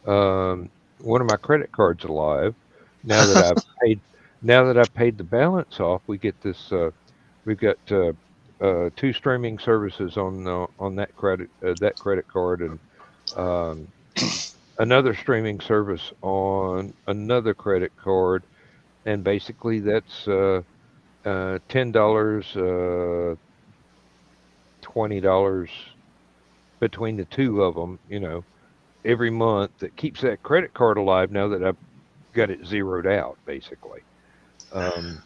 one of my credit cards alive. Now that I've paid, now that I've paid the balance off, we get this. We've got two streaming services on that credit card, and um, another streaming service on another credit card, and basically that's $10, $20 between the two of them. Every month that keeps that credit card alive. Now that I've got it zeroed out, basically. Um,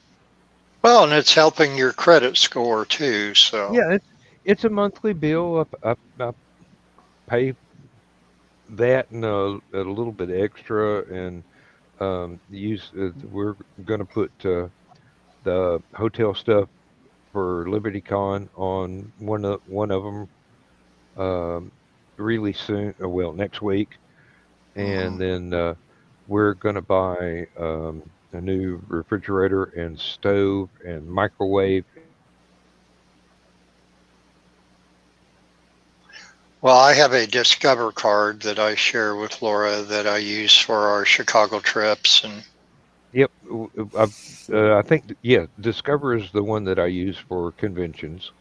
well, and it's helping your credit score too. So, yeah, it's a monthly bill. I pay that and a little bit extra, and use. We're going to put the hotel stuff for LibertyCon on one of them um, really soon. Well, next week, and mhm. then we're going to buy a new refrigerator and stove and microwave and Well, I have a Discover card that I share with Laura that I use for our Chicago trips, and yep. I think yeah, Discover is the one that I use for conventions,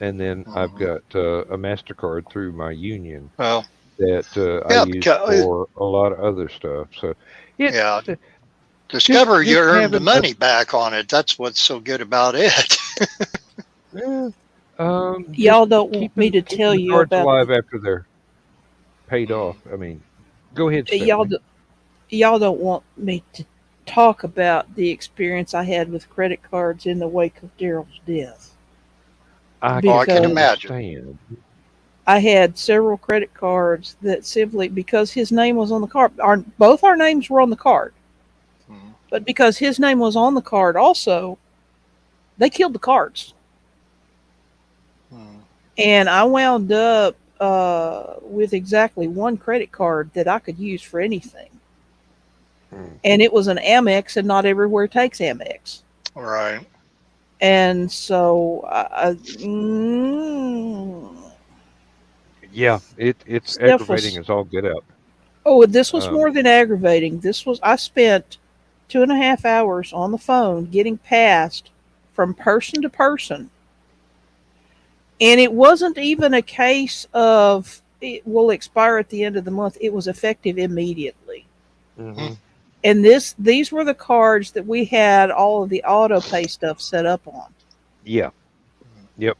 and then I've mhm. got a Mastercard through my union Well, that I yeah, use because for a lot of other stuff. So it yeah, just Discover, you just earn the having a money back on it. That's what's so good about it. eh, just Y'all don't want me keeping to keeping tell the you cards about alive after they're paid off. Mm. I mean, go ahead, y'all. Stephanie. Y'all don't want me to talk about the experience I had with credit cards in the wake of Daryl's death I Oh, I can can because imagine. understand. I had several credit cards that simply because his name was on the card, both our names were on the card, Mm. but because his name was on the card also, they killed the cards. Mm. And I wound up with exactly one credit card that I could use for anything. Mm. And it was an Amex, and not everywhere takes Amex. Right. And so, Yeah, it's Steph aggravating was, as all get out. oh, this was Um, more than aggravating. I spent 2.5 hours on the phone getting passed from person to person. And it wasn't even a case of it will expire at the end of the month. It was effective immediately. Mm. hmm And these were the cards that we had all of the auto pay stuff set up on. Yeah, yep.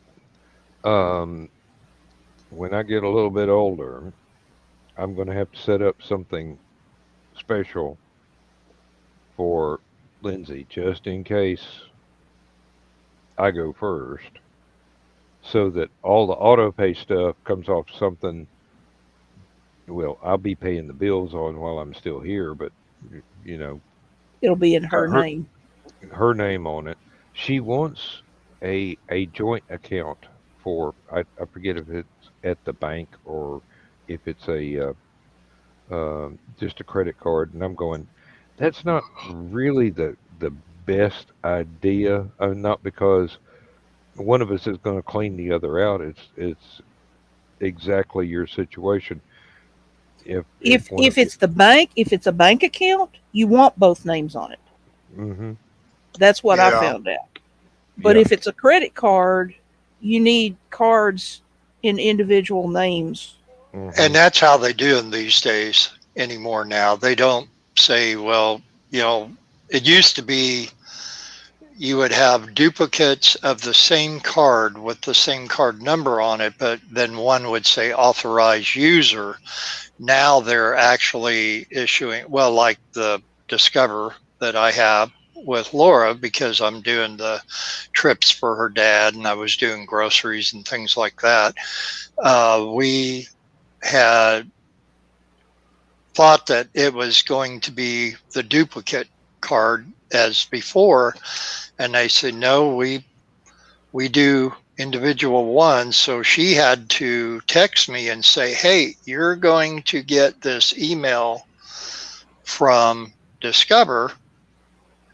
Um, when I get a little bit older, I'm going to have to set up something special for Lindsay, just in case I go first, so that all the auto pay stuff comes off something. Well, I'll be paying the bills on while I'm still here, but you know, It'll be in her her name. her name on it. She wants a joint account for I forget if it's at the bank or if it's a just a credit card, and I'm going. That's not really the best idea. Not because one of us is going to clean the other out. It's exactly your situation. If one of If it's the bank, if it's a bank account, you want both names on it. mm-hmm, That's what I Yeah. found out. But yeah, if it's a credit card, you need cards in individual names. mm-hmm, And that's how they do them these days anymore now. They don't say, well, you know, it used to be you would have duplicates of the same card with the same card number on it, but then one would say authorized user. Now they're actually issuing, well, like the Discover that I have with Laura, because I'm doing the trips for her dad and I was doing groceries and things like that. We had thought that it was going to be the duplicate card as before, and they said no, we do individual ones. So she had to text me and say, hey, you're going to get this email from Discover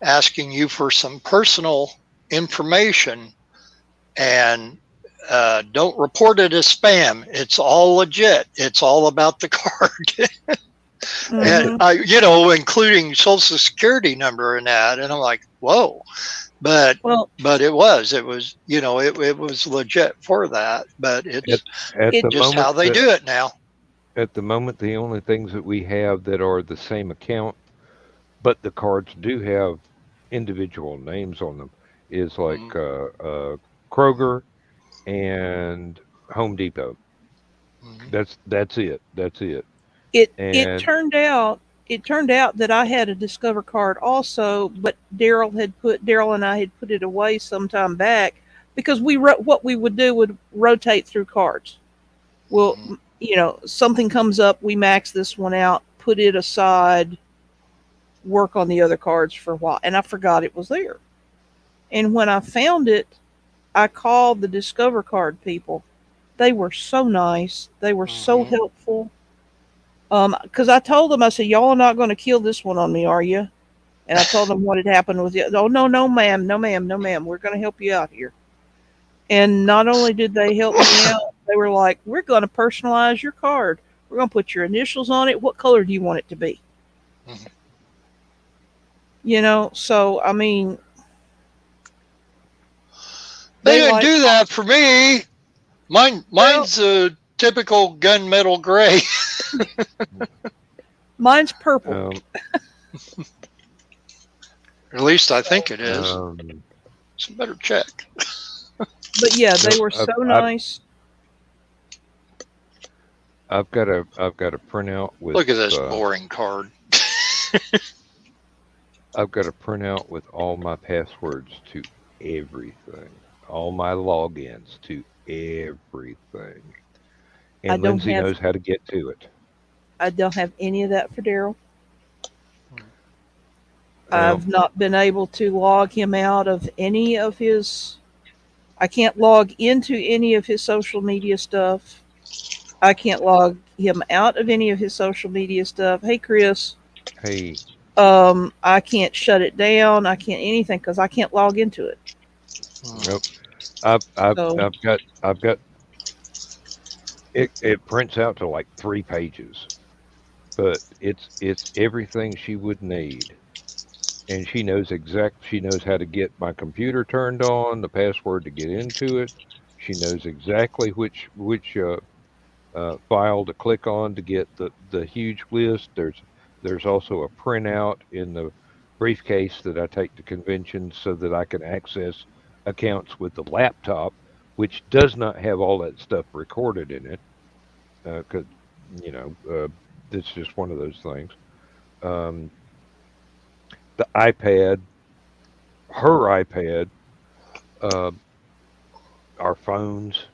asking you for some personal information, and don't report it as spam. It's all legit. It's all about the card. And Hmm. I, you know, including social security number and that. And I'm like, whoa. But Well, it was, you know, it was legit for that. But at it's at it the just moment how they that do it now. at the moment the only things that we have that are the same account, but the cards do have individual names on them, is like Mm, Kroger and Home Depot. mm, That's it. That's it. it And turned out that I had a Discover card also, but Daryl and I had put it away some time back because what we would do would rotate through cards. Well, mm, something comes up, we max this one out, put it aside, work on the other cards for a while, and I forgot it was there. And when I found it, I called the Discover card people. They were so nice. They were so mm. helpful. Because I told them, I said, y'all are not going to kill this one on me, are you? And I told them what had happened with it. Oh, no, no, ma'am, no, ma'am, no, ma'am. We're going to help you out here. And not only did they help me out, they were like, we're going to personalize your card. We're going to put your initials on it. What color do you want it to be? Mhm. So I mean, They they didn't like, do that for me. well, Mine's a typical gunmetal gray. mine's purple. um, At least I think it is. um, So better check. But yeah, they nope. were so nice. I've got a printout with Look at this boring card. I've got a printout with all my passwords to everything, all my logins to everything, I and don't Lindsay have knows how to get to it. I don't have any of that for Daryl. Well, I've not been able to log him out of any of his. I can't log into any of his social media stuff. I can't log him out of any of his social media stuff. Hey, Chris, hey, I can't shut it down. I can't anything because I can't log into it. nope. So I've got it. It prints out to like 3 pages, but it's everything she would need, and she knows how to get my computer turned on, the password to get into it. She knows exactly which file to click on to get the huge list. There's also a printout in the briefcase that I take to conventions so that I can access accounts with the laptop, which does not have all that stuff recorded in it. Because you know, it's just one of those things. Um, the iPad, her iPad, uh, our phones.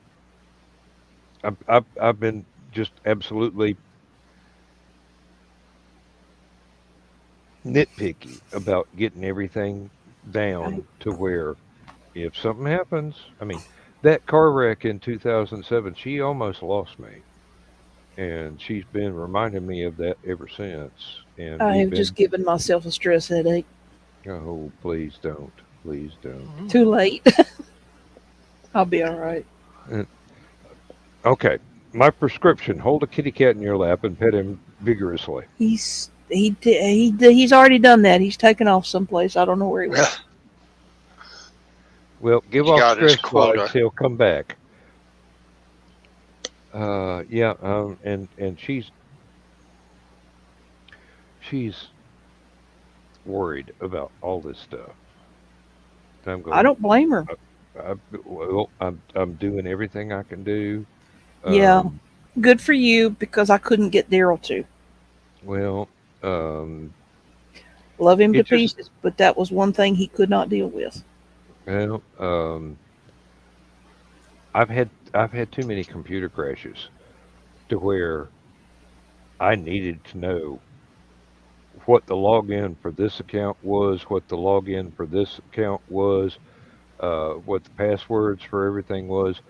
I've been just absolutely nitpicky about getting everything Right. down to where if something happens, I mean, that car wreck in 2007, she almost lost me. And she's been reminding me of that ever since. And I we've have just been, given myself a stress headache. oh, please don't. Please don't. Too late. I'll be all right. Uh, Okay. My prescription, hold a kitty cat in your lap and pet him vigorously. He's already done that. He's taken off someplace. I don't know where he went. Well, give He off got his stress vibes, quota. he'll come back. Yeah, and she's worried about all this stuff. And I'm I going, don't blame her. well, I'm doing everything I can do. Yeah, Um, good for you because I couldn't get Daryl to well, um, love him to it just, pieces, but that was one thing he could not deal with. well, I've had too many computer crashes to where I needed to know what the login for this account was, what the login for this account was, what the passwords for everything was,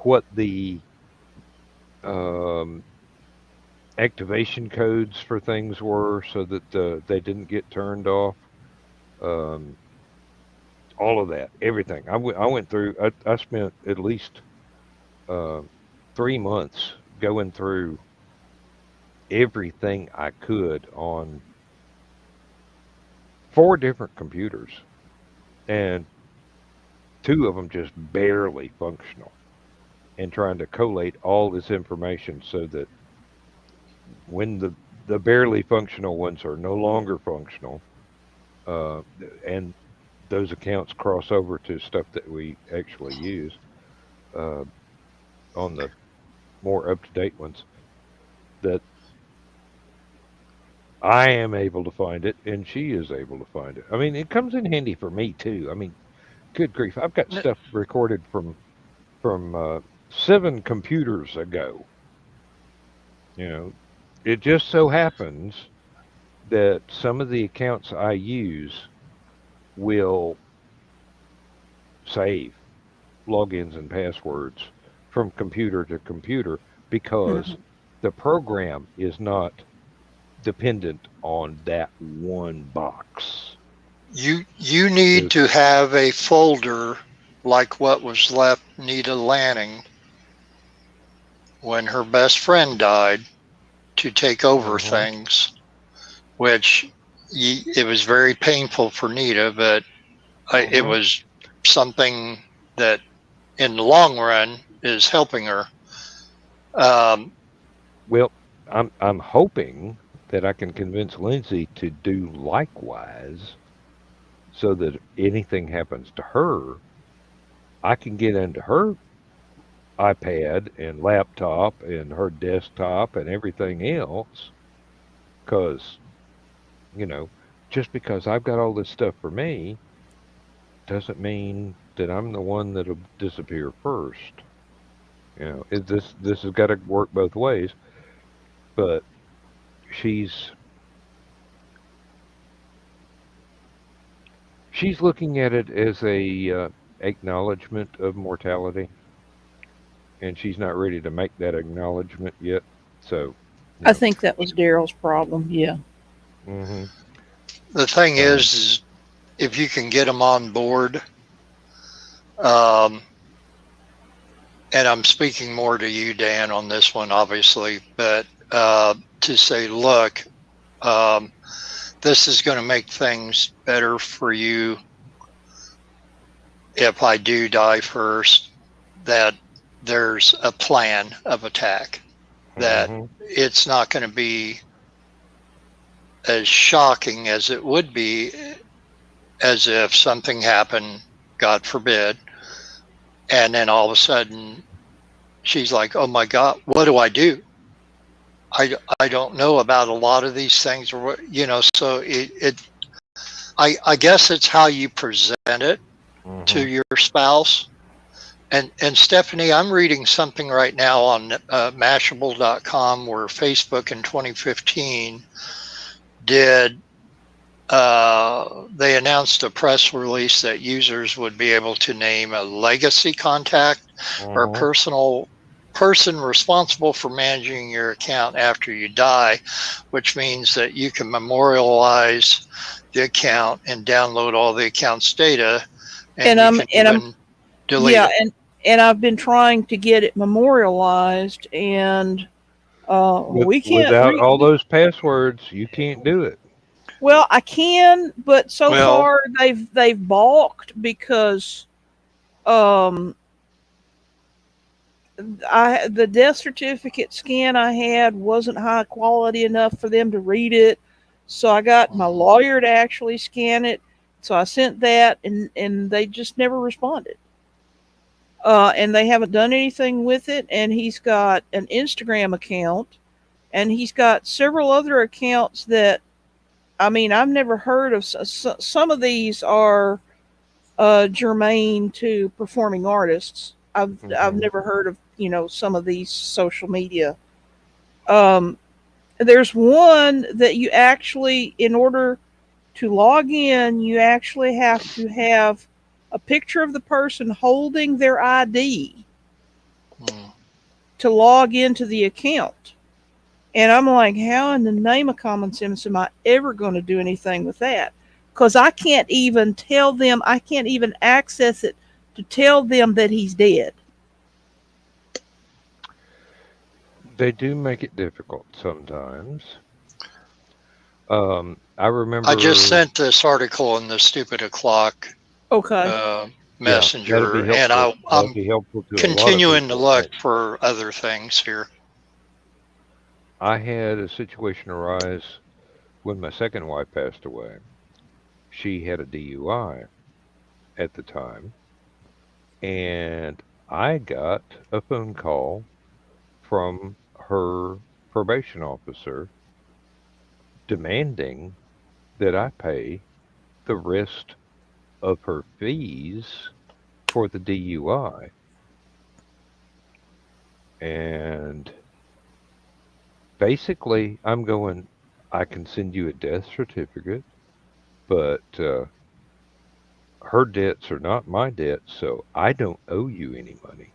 what the um, activation codes for things were, so that they didn't get turned off. Um, all of that, everything. I went through. I spent at least uh, 3 months going through everything I could on 4 different computers, and two of them just barely functional, and trying to collate all this information so that when the barely functional ones are no longer functional, uh, and those accounts cross over to stuff that we actually use uh, on the more up to date ones, that I am able to find it and she is able to find it. I mean, it comes in handy for me too. I mean, good grief, I've got stuff recorded from 7 computers ago. You know, it just so happens that some of the accounts I use will save logins and passwords from computer to computer because Mhm. the program is not dependent on that one box. You need Is to have a folder like what was left Nita Lanning when her best friend died to take over uh things, which it was very painful for Nita, but it uh was something that in the long run is helping her. Um, Well, I'm hoping that I can convince Lindsay to do likewise, so that if anything happens to her, I can get into her iPad and laptop and her desktop and everything else. Because, you know, just because I've got all this stuff for me doesn't mean that I'm the one that'll disappear first. You know, this has got to work both ways. But she's she's looking at it as a acknowledgement of mortality, and she's not ready to make that acknowledgement yet. So, you I know, think that was Daryl's problem. Yeah. hmm the thing um, is if you can get them on board, um, and I'm speaking more to you, Dan, on this one, obviously, but to say, look, um, this is going to make things better for you if I do die first, that there's a plan of attack, that hmm it's not going to be as shocking as it would be as if something happened, God forbid, and then all of a sudden she's like, oh my God, what do I do? I don't know about a lot of these things, or what, so I guess it's how you present it. to your spouse. And Stephanie, I'm reading something right now on Mashable.com where Facebook in 2015 did they announced a press release that users would be able to name a legacy contact or a person responsible for managing your account after you die, which means that you can memorialize the account and download all the account's data, and you can even delete yeah, it. and I've been trying to get it memorialized, and we can't Without read. all those passwords, you can't do it. Well, I can, but so Well, far they've balked because um the death certificate scan I had wasn't high quality enough for them to read it. So I got my lawyer to actually scan it. So I sent that, and they just never responded. And they haven't done anything with it. And he's got an Instagram account, and he's got several other accounts that, I mean, I've never heard of. Some of these are germane to performing artists. I've never heard of some of these social media. Um, there's one that you actually, in order to log in, you actually have to have a picture of the person holding their ID to log into the account. And I'm like, how in the name of common sense am I ever going to do anything with that? Because I can't even tell them, I can't even access it to tell them that he's dead. They do make it difficult sometimes. I I just remember. sent this article in the Stupid O'Clock Okay. Yeah, that'll be Messenger, and helpful. That'll I'm be helpful to a lot of continuing to people. look for other things here. I had a situation arise when my second wife passed away. She had a DUI at the time, and I got a phone call from her probation officer demanding that I pay the rest of her fees for the DUI. And basically, I'm going, I can send you a death certificate, but her debts are not my debts, so I don't owe you any money.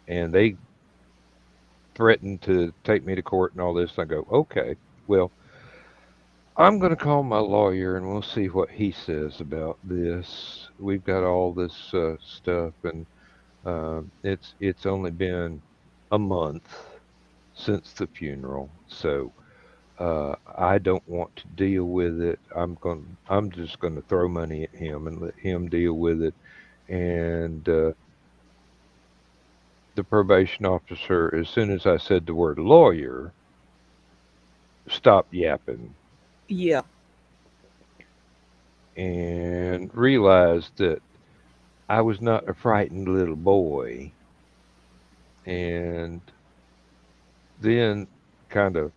And they threatened to take me to court and all this. And I go, okay, well, I'm going to call my lawyer and we'll see what he says about this. We've got all this stuff, and it's only been a month since the funeral, so I don't want to deal with it. I'm just going to throw money at him and let him deal with it. And the probation officer, as soon as I said the word lawyer, stopped yapping Yeah. and realized that I was not a frightened little boy. And then kind of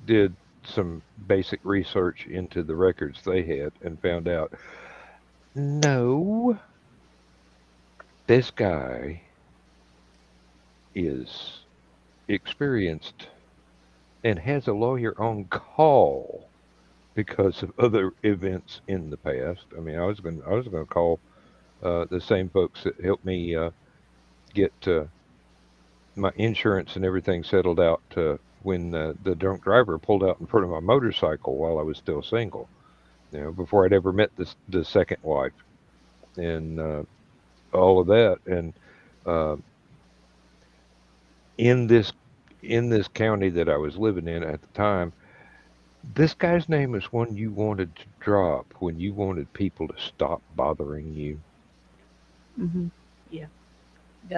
did some basic research into the records they had and found out no, this guy is experienced and has a lawyer on call because of other events in the past. I mean, I was going to call the same folks that helped me get my insurance and everything settled out when the drunk driver pulled out in front of my motorcycle while I was still single. Before I'd ever met the second wife, and all of that. And uh, in this in this county that I was living in at the time, this guy's name is one you wanted to drop when you wanted people to stop bothering you. Mm-hmm. Yeah.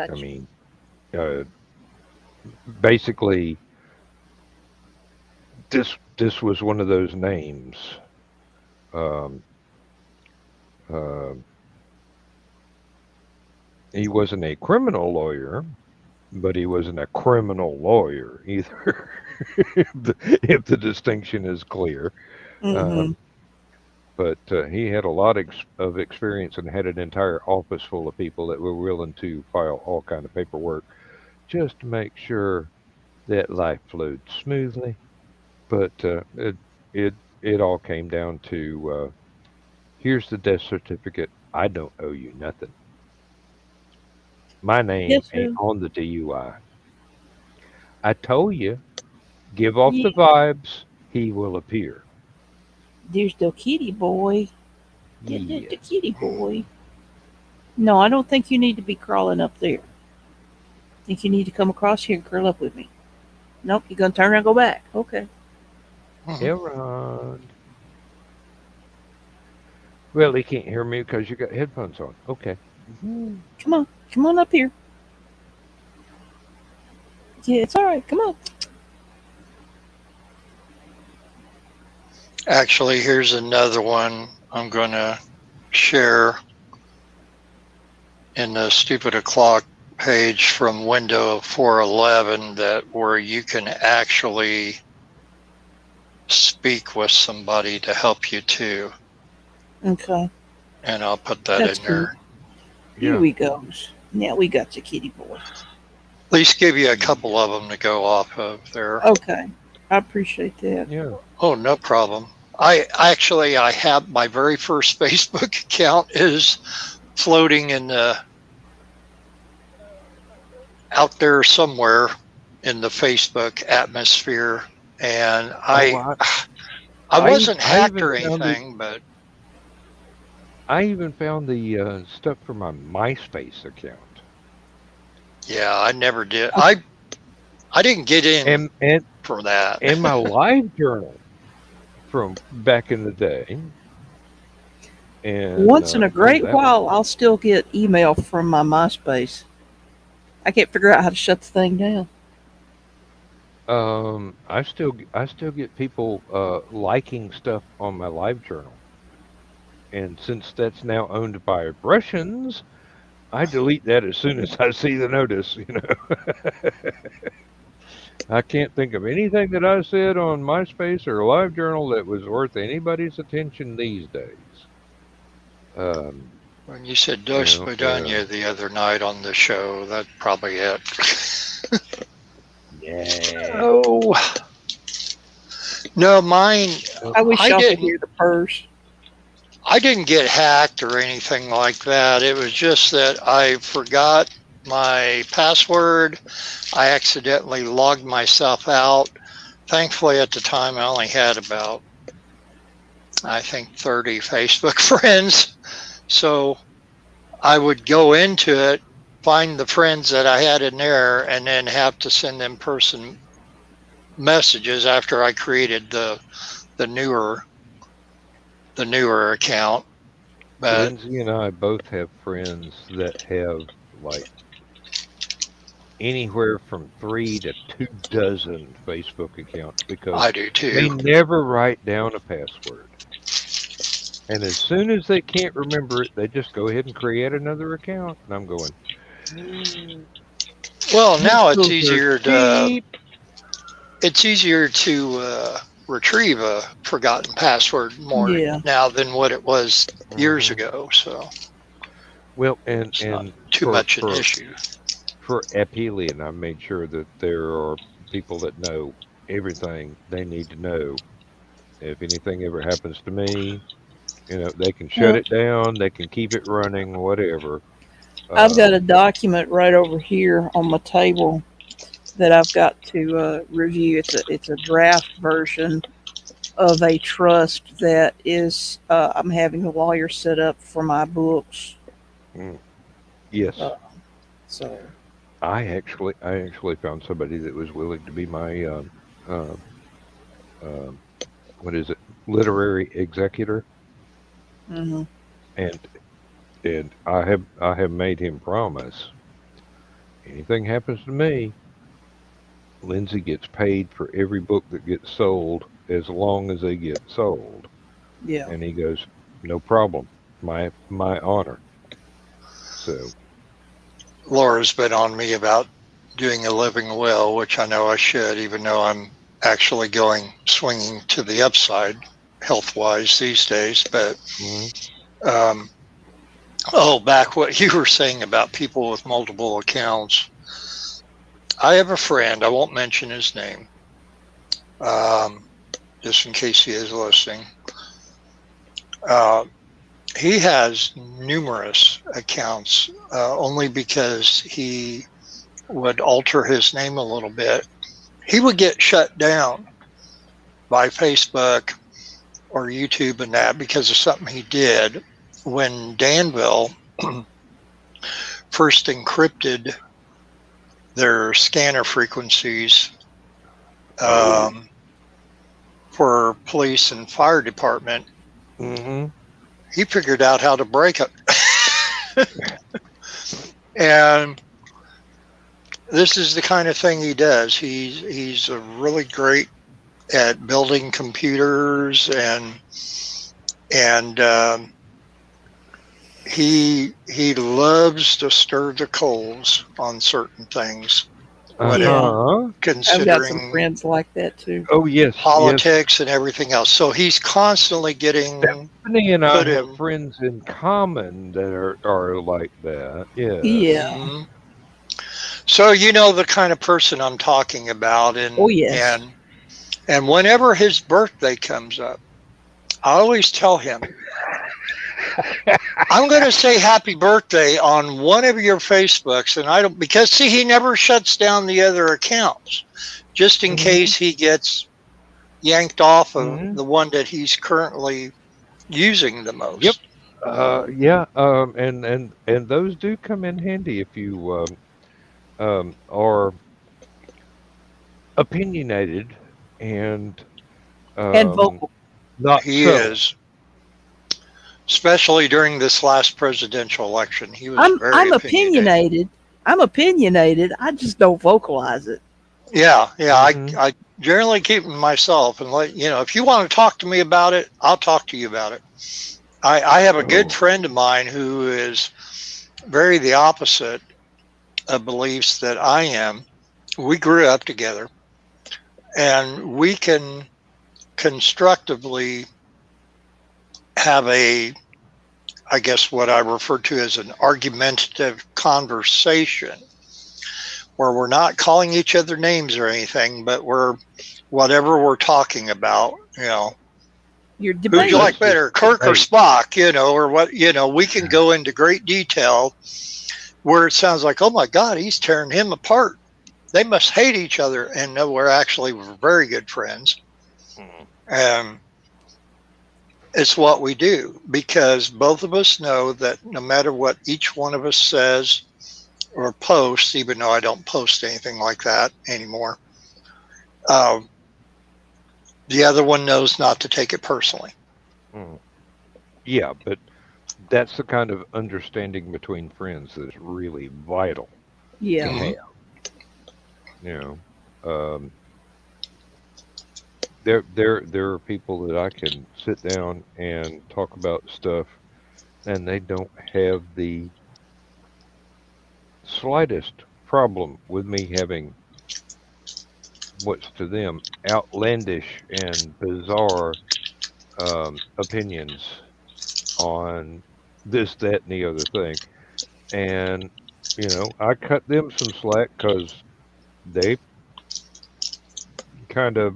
I Gotcha. mean, uh, basically, this was one of those names. Um, uh, he wasn't a criminal lawyer, but he wasn't a criminal lawyer either. if the distinction is clear. Mm-hmm. Um, but he had a lot of experience and had an entire office full of people that were willing to file all kind of paperwork just to make sure that life flowed smoothly. But it all came down to here's the death certificate. I don't owe you nothing. My name Yes, ain't sir. on the DUI. I told you, give off Yeah, the vibes. He will appear. there's the kitty boy. The Yes. kitty boy. No, I don't think you need to be crawling up there. I think you need to come across here and curl up with me. Nope, you're gonna turn around and go back. Okay. Mhm. Elrond. Well, he can't hear me because you got headphones on. Okay. Mhm. Come on. Come on up here. Yeah, it's all right. Come on. Actually, here's another one I'm going to share in the Stupid O'Clock page from window 411 that where you can actually speak with somebody to help you too. Okay. And I'll put that That's in good. there. Here Yeah. we goes. Now we got the kitty boy. At least give you a couple of them to go off of there. Okay. I appreciate that. Yeah. Oh, no problem. I have my very first Facebook account is floating in the out there somewhere in the Facebook atmosphere, and Oh, I wasn't I hacked even or found the anything, but stuff for my MySpace account. yeah, I never did. Oh, I didn't get in And for that. and my live journal from back in the day. And once in a what was great that one? while, I'll still get email from my MySpace. I can't figure out how to shut the thing down. I still get people liking stuff on my live journal. And since that's now owned by Russians, I delete that as soon as I see the notice, you know. I can't think of anything that I said on MySpace or LiveJournal that was worth anybody's attention these days. Um, When you said you Dos know, Padania the other night on the show, that's probably it. yeah. Oh no, mine. I wish I y'all could didn't. hear the purrs. I didn't get hacked or anything like that. It was just that I forgot my password. I accidentally logged myself out. Thankfully, at the time, I only had about, I think, 30 Facebook friends. So I would go into it, find the friends that I had in there, and then have to send them person messages after I created the newer account. But Lindsay and I both have friends that have like anywhere from 3 to 2 dozen Facebook accounts because I do they too. never write down a password. And as soon as they can't remember it, they just go ahead and create another account. And I'm going, "Mm, Well, now pistols are cheap." it's easier to retrieve a forgotten password more Yeah. now than what it was years Mhm. ago. So Well, it's not and too much an issue. for Aphelion, I made sure that there are people that know everything they need to know. If anything ever happens to me, they can shut Well, it down, they can keep it running, whatever. I've got a Um, document right over here on my table that I've got to review. It's a draft version of a trust that is I'm having a lawyer set up for my books. mm, yes, Uh, so I actually found somebody that was willing to be my um, um, what is it, literary executor, mhm. and I have made him promise anything happens to me, Lindsay gets paid for every book that gets sold as long as they get sold. Yeah. And he goes, no problem, my honor. So Laura's been on me about doing a living will, which I know I should, even though I'm actually going swinging to the upside. health-wise these days. But Mhm. back what you were saying about people with multiple accounts. I have a friend. I won't mention his name, just in case he is listening. He has numerous accounts, only because he would alter his name a little bit. He would get shut down by Facebook or YouTube and that because of something he did when Danville first encrypted their scanner frequencies for police and fire department. Mm-hmm. He figured out how to break it. And this is the kind of thing he does. He's a really great at building computers, and he loves to stir the coals on certain things. Uh-huh. I've got some Considering friends like that too. Oh yes. politics and everything else. So he's constantly getting Stephanie and I put have in. friends in common that are like that. Yes. Yeah. Mhm. So you know the kind of person I'm talking about, and Oh, yes. and whenever his birthday comes up, I always tell him, I'm going to say happy birthday on one of your Facebooks, and I don't, because see, he never shuts down the other accounts, just in Mhm. case he gets yanked off of Mhm. the one that he's currently using the most. Yep. Yeah. And those do come in handy if you are opinionated and And vocal. not He subtle. is, especially during this last presidential election. He was I'm very opinionated. I'm opinionated. I just don't vocalize it. Yeah. Mhm. I generally keep them myself and let you know, if you want to talk to me about it, I'll talk to you about it. I have a good friend of mine who is very the opposite of beliefs that I am. We grew up together, and we can constructively have a, I guess what I refer to as an argumentative conversation, where we're not calling each other names or anything, but we're whatever we're talking about, you know, You're who'd you debating. like better, Kirk or Debate. Spock, you know, or what, you know, we can go into great detail where it sounds like, oh my God, he's tearing him apart. They must hate each other. And no, we're very good friends. Mhm. It's what we do, because both of us know that no matter what each one of us says or posts, even though I don't post anything like that anymore, the other one knows not to take it personally. Mhm. Yeah, but that's the kind of understanding between friends that is really vital to Yeah. Mhm. have. You know, um, there are people that I can sit down and talk about stuff, and they don't have the slightest problem with me having what's to them outlandish and bizarre opinions on this, that, and the other thing. And I cut them some slack because they kind of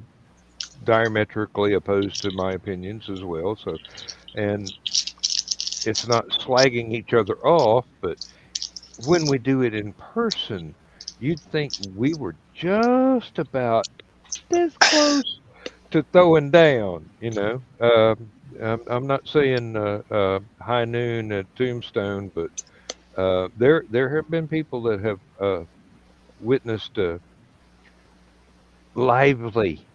diametrically opposed to my opinions as well. So, and it's not slagging each other off, but when we do it in person, you'd think we were just about this close to throwing down. I'm not saying high noon at Tombstone, but there have been people that have witnessed lively,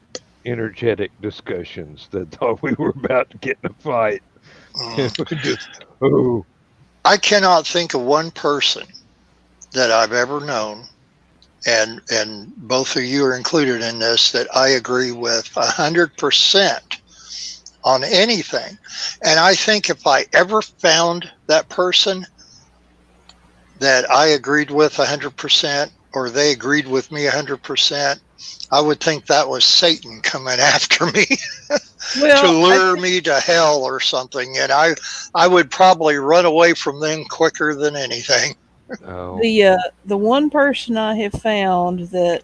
energetic discussions that thought we were about to get in a fight. Mm. Just oh, I cannot think of one person that I've ever known, and both of you are included in this, that I agree with 100% on anything. And I think if I ever found that person that I agreed with 100%, or they agreed with me 100%, I would think that was Satan coming after me to Well, lure me to hell or something, and I would probably run away from them quicker than anything. Oh, the one person I have found that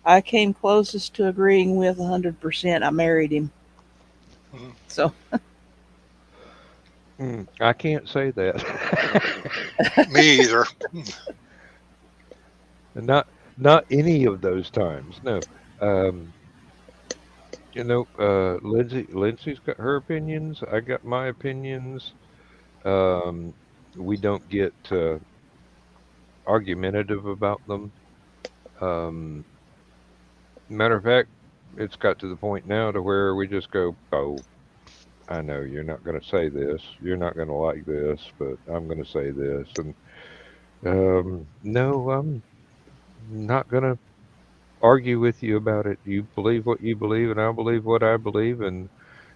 I came closest to agreeing with 100%, I married him. Mhm. So I can't say that. Me either. Not any of those times. No. Um, Lindsay's got her opinions. I got my opinions. Um, we don't get argumentative about them. Um, Matter of fact, it's got to the point now to where we just go, "Oh, I know you're not going to say this. You're not going to like this, but I'm going to say this." And no, I'm not going to argue with you about it. You believe what you believe, and I believe what I believe, and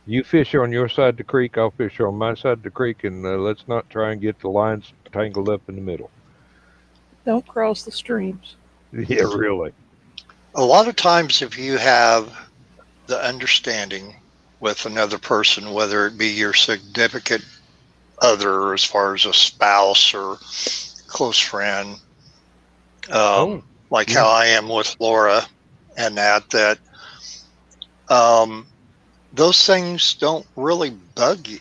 you fish on your side of the creek, I'll fish on my side of the creek, and let's not try and get the lines tangled up in the middle. don't cross the streams. Yeah, really. A lot of times, if you have the understanding with another person, whether it be your significant other, as far as a spouse or close friend, Oh, like yeah. how I am with Laura, and that those things don't really bug you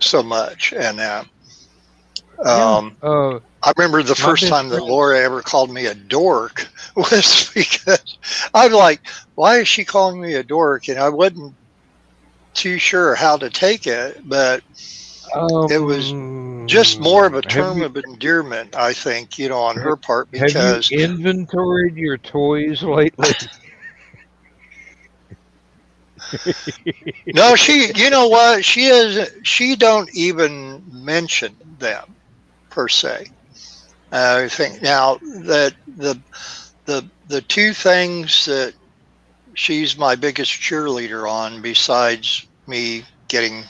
so much. And Yeah. I remember the My first best time that friend. Laura ever called me a dork was because I'm like, why is she calling me a dork? And I wasn't too sure how to take it, but it was just more of a Have term you of endearment, I think, on ha- her part, have you because inventoried your toys lately? no, you know what, she don't even mention them per se. I think now that the two things that she's my biggest cheerleader on, besides me getting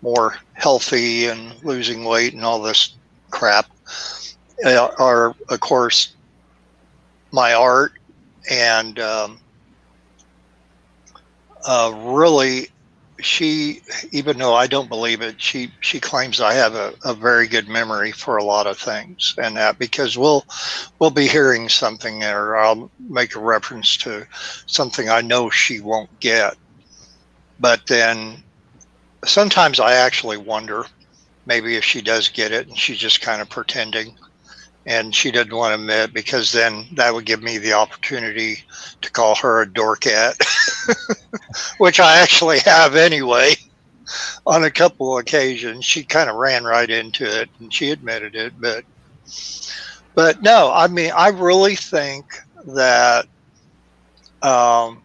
more healthy and losing weight and all this crap, are of course my art, and really, she, even though I don't believe it, she claims I have a very good memory for a lot of things, and that because we'll be hearing something, or I'll make a reference to something I know she won't get, but then sometimes I actually wonder maybe if she does get it and she's just kind of pretending and she didn't want to admit, because then that would give me the opportunity to call her a dorkette, which I actually have anyway on a couple of occasions. She kind of ran right into it and she admitted it, but no, I mean, I really think that um,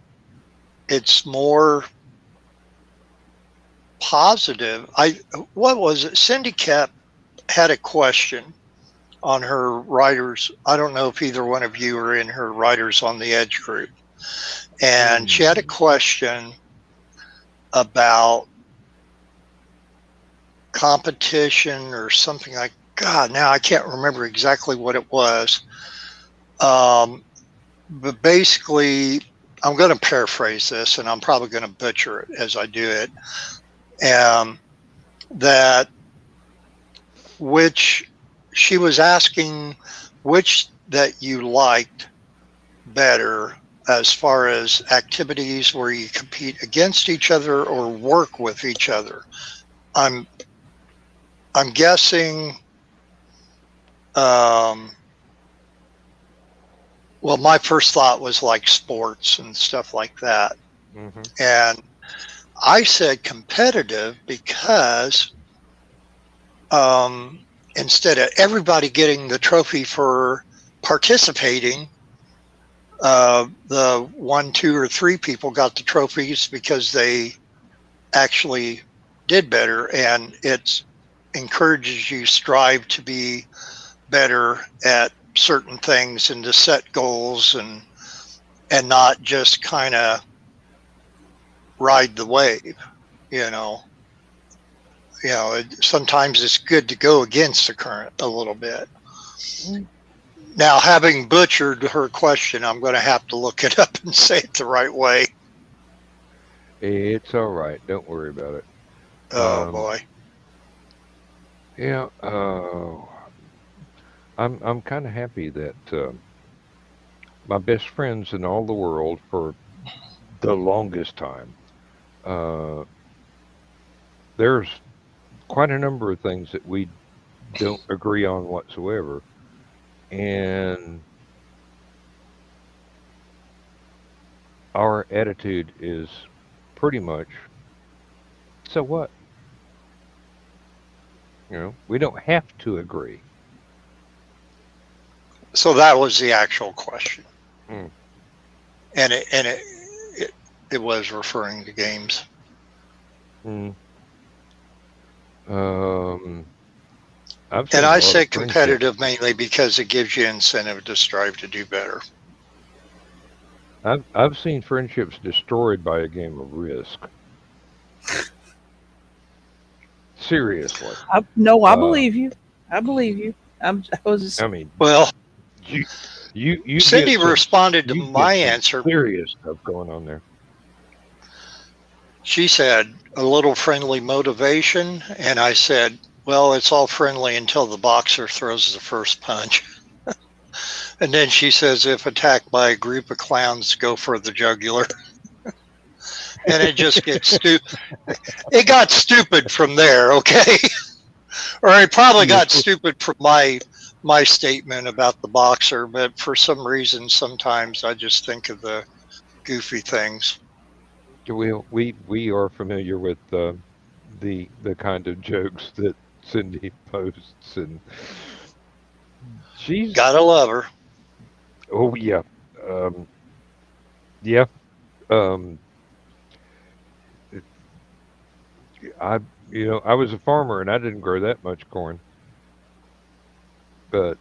it's more positive. What was it? Cindy kept had a question on her writers. I don't know if either one of you are in her Writers on the Edge group. And she had a Hmm. question about competition or something like, God, now I can't remember exactly what it was. But basically, I'm going to paraphrase this and I'm probably going to butcher it as I do it. That which she was asking which that you liked better, as far as activities where you compete against each other or work with each other. I'm I'm guessing. Um, well, my first thought was like sports and stuff like that, Hmm. and I said competitive because um, instead of everybody getting the trophy for participating, the one, two, or three people got the trophies because they actually did better, and it encourages you strive to be better at certain things and to set goals, and not just kind of ride the wave. You know, sometimes it's good to go against the current a little bit. Now, having butchered her question, I'm going to have to look it up and say it the right way. It's all right. Don't worry about it. Oh Um, boy. yeah. I'm kind of happy that my best friends in all the world for the longest time. Uh, there's quite a number of things that we don't agree on whatsoever, and our attitude is pretty much, so what? We don't have to agree. So that was the actual question, Mm. and it was referring to games. Mm. Um, I've And seen a I lot of say friendships. competitive mainly because it gives you incentive to strive to do better. I've seen friendships destroyed by a game of Risk. Seriously. No, I Uh, believe you. I believe you. I was just, I mean, Well, you you get Cindy some responded to you my get some answer. serious stuff going on there. She said a little friendly motivation, and I said, well, it's all friendly until the boxer throws the first punch. And then she says, if attacked by a group of clowns, go for the jugular. And it just gets stupid. It got stupid from there, okay? Or it probably Yeah. got stupid from my statement about the boxer, but for some reason, sometimes I just think of the goofy things. We are familiar with the kind of jokes that Cindy posts, and she's Gotta love her. oh yeah, um, yeah. Um, it- I I was a farmer and I didn't grow that much corn, but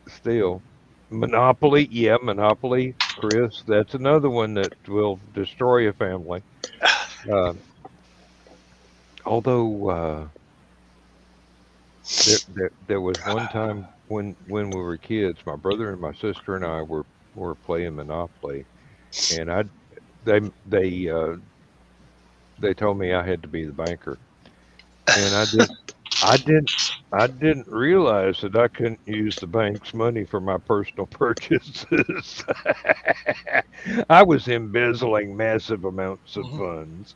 still, Monopoly, yeah, Monopoly, Chris. That's another one that will destroy a family. Uh, although there was one time when we were kids, my brother and my sister and I were playing Monopoly, and they they uh, they told me I had to be the banker, and I didn't I didn't realize that I couldn't use the bank's money for my personal purchases. I was embezzling massive amounts of Mhm. funds.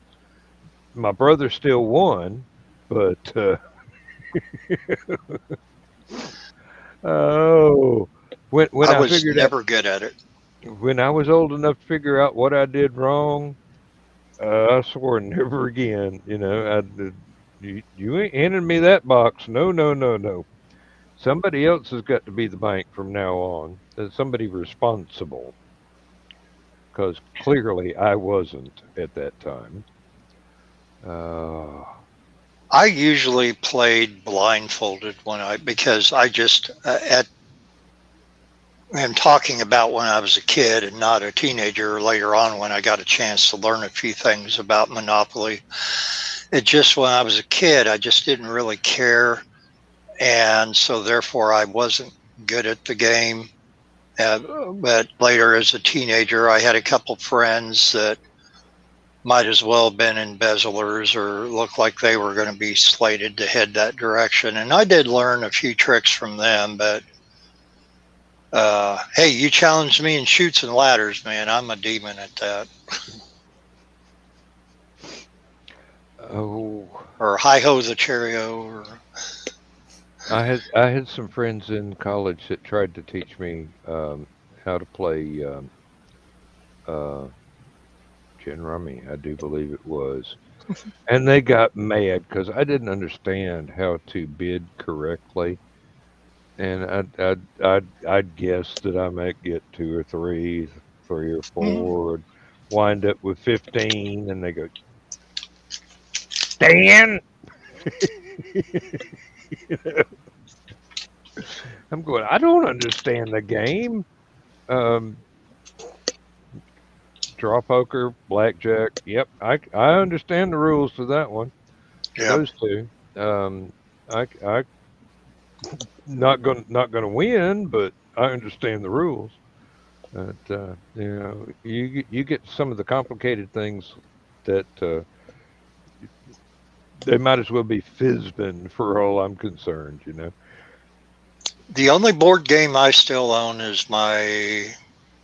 My brother still won, but oh, when I I was figured out never good at it. when I was old enough to figure out what I did wrong, I swore never again. You ain't handing me that box. No, no, no, no. Somebody else has got to be the bank from now on. Somebody responsible, because clearly I wasn't at that time. Uh, I usually played blindfolded because I just am talking about when I was a kid and not a teenager or later on when I got a chance to learn a few things about Monopoly. It just when I was a kid, I just didn't really care. And so therefore I wasn't good at the game. But later as a teenager, I had a couple friends that might as well have been embezzlers or looked like they were going to be slated to head that direction. And I did learn a few tricks from them, but hey, you challenged me in Chutes and Ladders, man. I'm a demon at that. oh, Or Hi Ho the Cheerio. Or I had some friends in college that tried to teach me how to play uh, gin rummy. I do believe it was. And they got mad because I didn't understand how to bid correctly, and I'd guess that I might get two or three, three or four, and wind up with 15, and they go, Dan. You know, I'm going. I don't understand the game. Um, Draw poker, blackjack. Yep, I understand the rules to that one. To yeah, those two. I not gonna win, but I understand the rules. But you get some of the complicated things that they might as well be Fizbin for all I'm concerned. The only board game I still own is my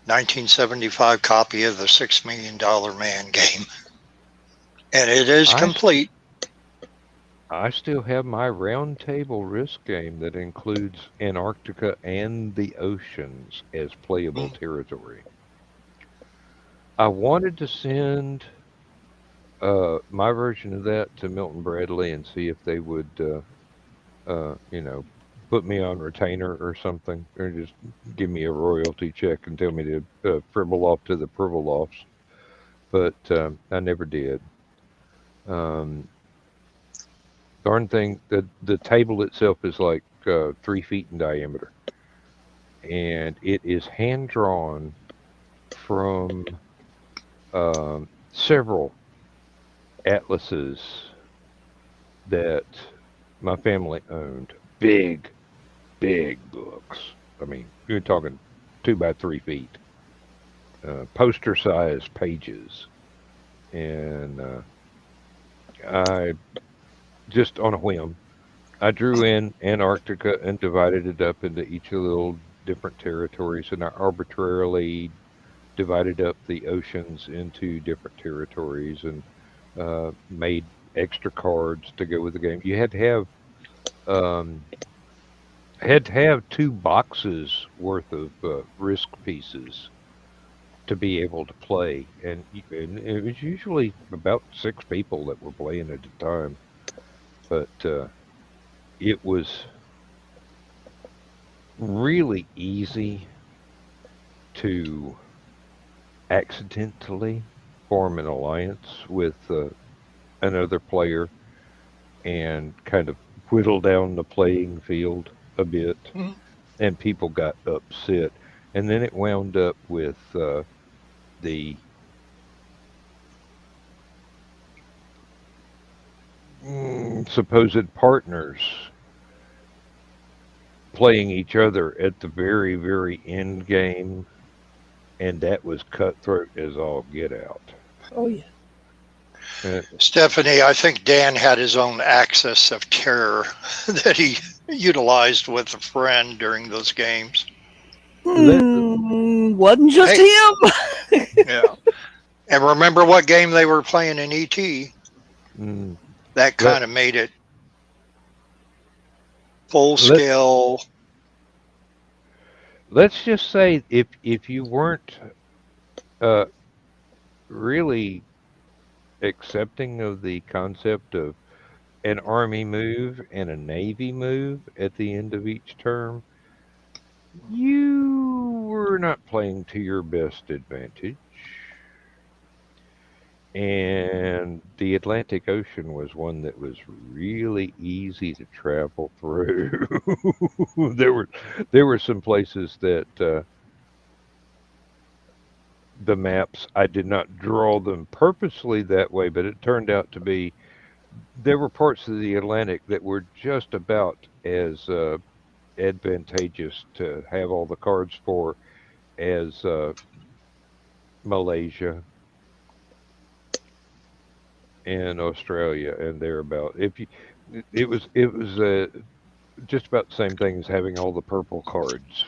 1975 copy of the $6 Million Man game, and it is I complete. I still have my round table risk game that includes Antarctica and the oceans as playable Mm. territory. I wanted to send my version of that to Milton Bradley and see if they would you know, put me on retainer or something, or just give me a royalty check and tell me to fribble off to the Privilofts. But I never did. Um, darn thing, the table itself is like 3 feet in diameter, and it is hand drawn from several atlases that my family owned. Big, big books. I mean, you're talking 2 by 3 feet, poster size pages, and I just on a whim I drew in Antarctica and divided it up into each of the little different territories, and I arbitrarily divided up the oceans into different territories and made extra cards to go with the game. You um, had to have 2 boxes worth of risk pieces to be able to play, and it was usually about 6 people that were playing at a time. But it was really easy to accidentally form an alliance with another player and kind of whittle down the playing field a bit, Mm. and people got upset. And then it wound up with the supposed partners playing each other at the very, very end game, and that was cutthroat as all get out. Oh yeah. Uh, Stephanie, I think Dan had his own axis of terror that he utilized with a friend during those games. let, Wasn't just Hey, him. yeah. And remember what game they were playing in ET? mm, That let kind of made it full let scale. let's just say if you weren't uh, really accepting of the concept of an army move and a navy move at the end of each term, you were not playing to your best advantage. And the Atlantic Ocean was one that was really easy to travel through. there were there were some places that the maps, I did not draw them purposely that way, but it turned out to be there were parts of the Atlantic that were just about as advantageous to have all the cards for as Malaysia and Australia and thereabout. If you, it was just about the same thing as having all the purple cards.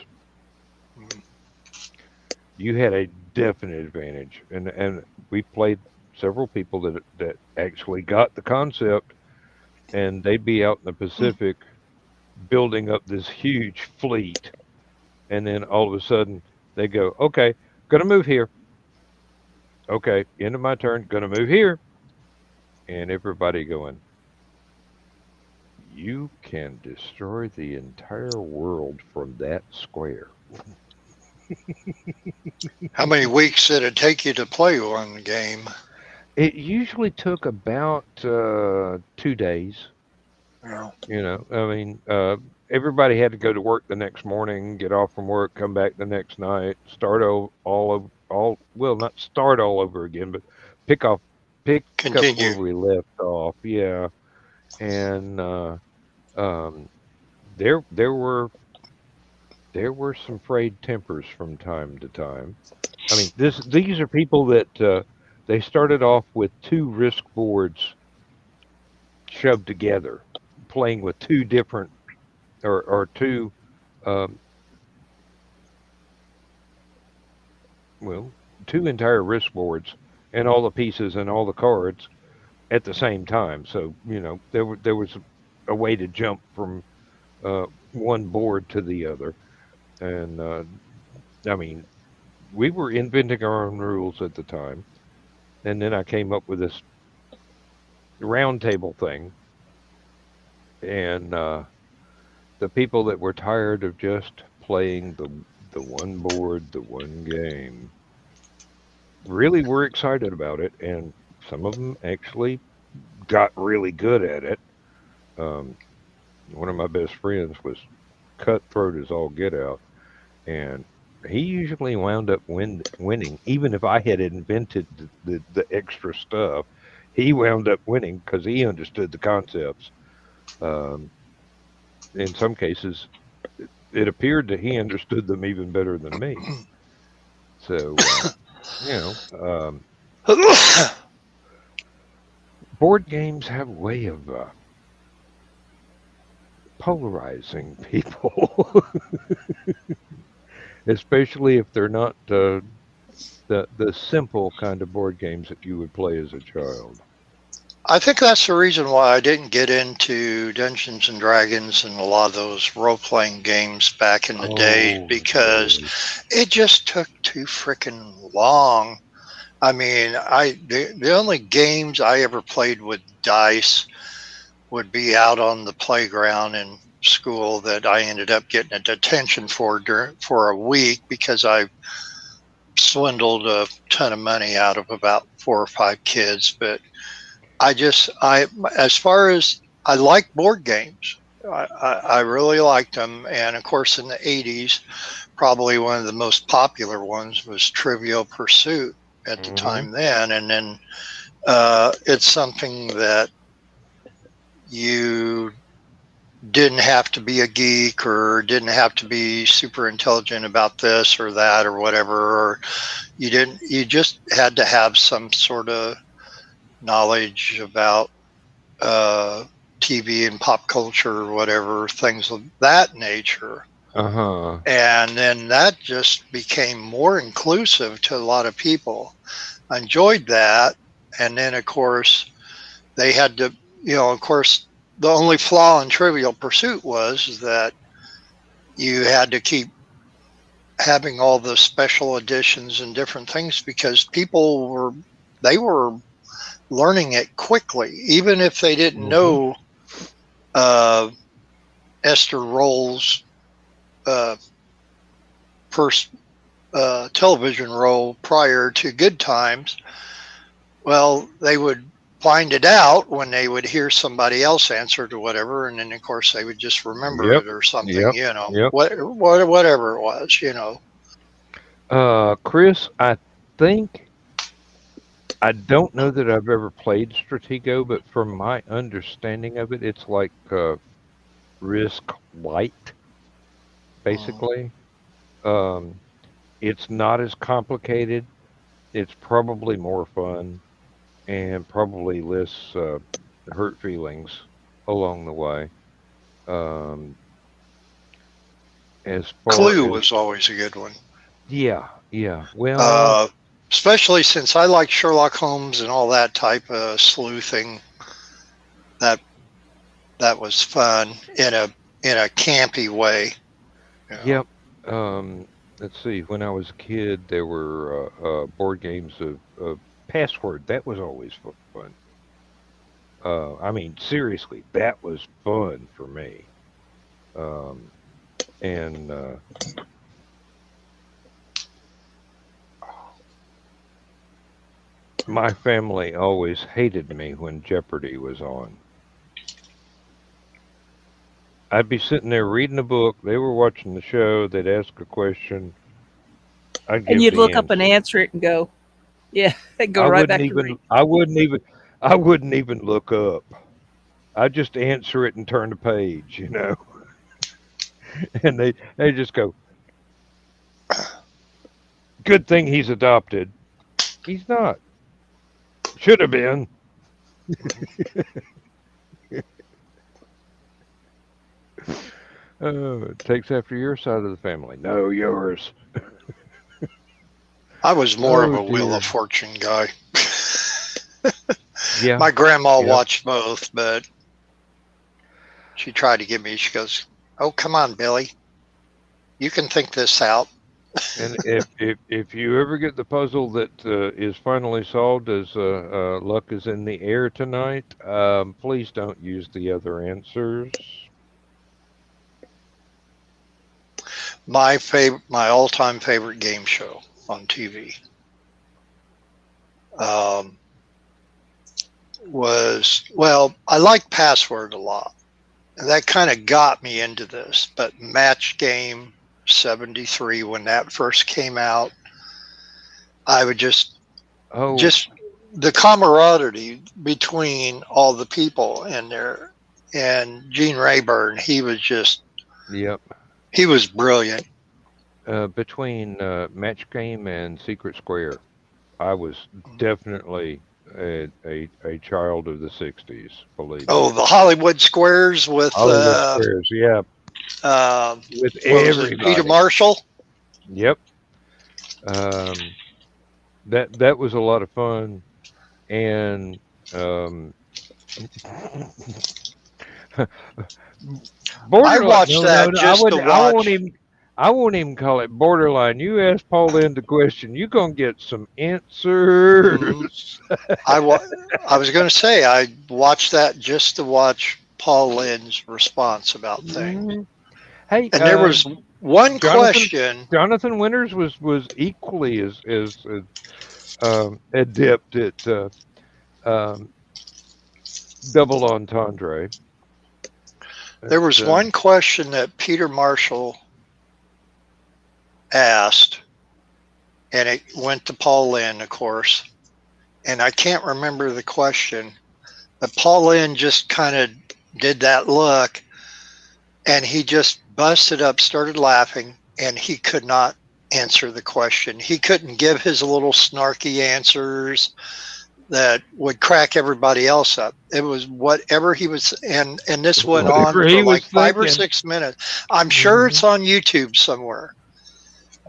You had a definite advantage, and we played several people that actually got the concept, and they'd be out in the Pacific building up this huge fleet, and then all of a sudden they go, okay, gonna move here. Okay, end of my turn, gonna move here, and everybody going, you can destroy the entire world from that square. How many weeks did it take you to play one game? It usually took about 2 days. Yeah. I mean, everybody had to go to work the next morning, get off from work, come back the next night, start all well, not start all over again, but pick off, pick up where Continue. we left off. Yeah, and um, there were there were some frayed tempers from time to time. I mean, these are people that they started off with two Risk boards shoved together, playing with two different or two, um, well, two entire Risk boards and all the pieces and all the cards at the same time. So there was a way to jump from one board to the other, and I mean we were inventing our own rules at the time, and then I came up with this round table thing, and the people that were tired of just playing the one board, the one game, really were excited about it, and some of them actually got really good at it. Um, One of my best friends was cutthroat as all get out, and he usually wound up winning, even if I had invented the extra stuff. He wound up winning because he understood the concepts. Um, in some cases, it appeared that he understood them even better than me. So, board games have a way of polarizing people, especially if they're not the simple kind of board games that you would play as a child. I think that's the reason why I didn't get into Dungeons and Dragons and a lot of those role-playing games back in the day, Oh, because boy. it just took too freaking long. I mean, the only games I ever played with dice would be out on the playground in school that I ended up getting a detention for a week because I swindled a ton of money out of about 4 or 5 kids. But as far as I like board games, I really liked them. And of course, in the 80s, probably one of the most popular ones was Trivial Pursuit at the Hmm. time then. And then it's something that you didn't have to be a geek or didn't have to be super intelligent about this or that or whatever, or you just had to have some sort of knowledge about uh, TV and pop culture or whatever, things of that nature. Uh-huh. And then that just became more inclusive to a lot of people. I enjoyed that. And then, of course, they had to, of course, the only flaw in Trivial Pursuit was that you had to keep having all the special editions and different things because they were learning it quickly, even if they didn't Hmm. know uh, Esther Roll's uh, first television role prior to Good Times. Well, they would find it out when they would hear somebody else answer to whatever, and then of course they would just remember Yep. it or something, Yep. Yep. whatever it was. Chris, I think I don't know that I've ever played Stratego, but from my understanding of it, it's like Risk Light, Mm. basically. Um, it's not as complicated. It's probably more fun and probably less hurt feelings along the way. Um, as far Clue as was always a good one. yeah, yeah. Well, Uh, Especially since I like Sherlock Holmes and all that type of sleuthing. That that was fun in a campy way. You know. yep. Let's see. When I was a kid, there were board games of Password. That was always fun. I mean, seriously, that was fun for me. Um, and my family always hated me when Jeopardy was on. I'd be sitting there reading a book. They were watching the show. They'd ask a question. I'd And give you'd the look up and answer. answer it and go, yeah, and go I right wouldn't back to even. reading. I wouldn't even. I wouldn't even look up. I'd just answer it and turn the page. And they just go. Good thing he's adopted. He's not. Should have been. Oh, it takes after your side of the family. No, yours. I was more of Oh a Wheel dear. of Fortune guy. Yeah. My grandma Yep. watched both, but she tried to get me. She goes, "Oh, come on, Billy. You can think this out." And if you ever get the puzzle that is finally solved as luck is in the air tonight, please don't use the other answers. My all-time favorite game show on TV um, was, well, I like Password a lot. And that kind of got me into this. But Match Game 73, when that first came out, I would just Oh, the camaraderie between all the people in there, and Gene Rayburn, he yep. was brilliant. Between Match Game and Secret Square, I was definitely a child of the '60s. Believe me. Oh, the Hollywood Squares with Hollywood Squares, yeah, with what was it, Peter everybody. Marshall? Yep. That was a lot of fun, and I borderline. watched No, no, that no. I just to wouldn't. I won't watch. even. I won't even call it borderline. You ask Paul Lynn the question, you're gonna get some Mhm. answers. I was going to say I watched that just to watch Paul Lynn's response about things. Mhm. Hey, And there was one Jonathan question. Jonathan Winters was equally as adept at um, double entendre. There was But, one question that Peter Marshall asked, and it went to Paul Lynn, of course. And I can't remember the question, but Paul Lynn just kind of did that look, and he just busted up, started laughing, and he could not answer the question. He couldn't give his little snarky answers that would crack everybody else up. It was whatever he was, and this went on whatever for he like was 5 or 6 minutes. I'm sure thinking. it's on YouTube somewhere.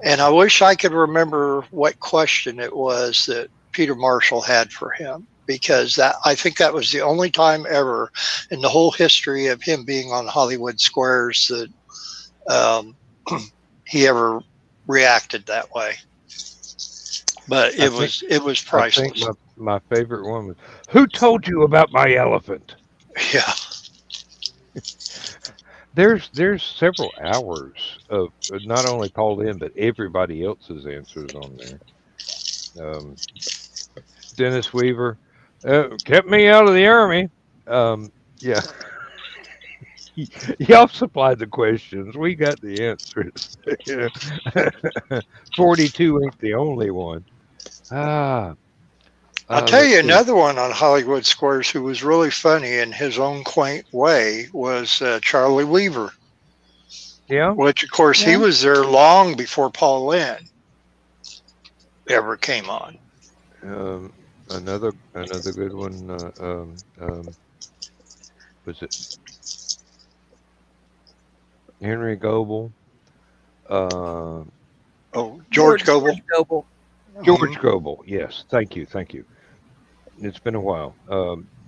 And I wish I could remember what question it was that Peter Marshall had for him, because that, I think that was the only time ever in the whole history of him being on Hollywood Squares that um, he ever reacted that way. But I it think was I think priceless. my favorite one was, "Who told you about my elephant?" Yeah. There's several hours of not only Paul Lynn but everybody else's answers on there. Um, Dennis Weaver kept me out of the army. Yeah, y'all supplied the questions. We got the answers. 42 ain't the only one. Ah, I'll tell let's you see. another one on Hollywood Squares who was really funny in his own quaint way was Charlie Weaver, Yeah. which of course he Yeah. was there long before Paul Lynn ever came on. Um, another good one. Was it Henry Goebel? Uh, Oh, George Goebel. Goebel. George Mhm. Goebel. Yes. Thank you. Thank you. It's been a while.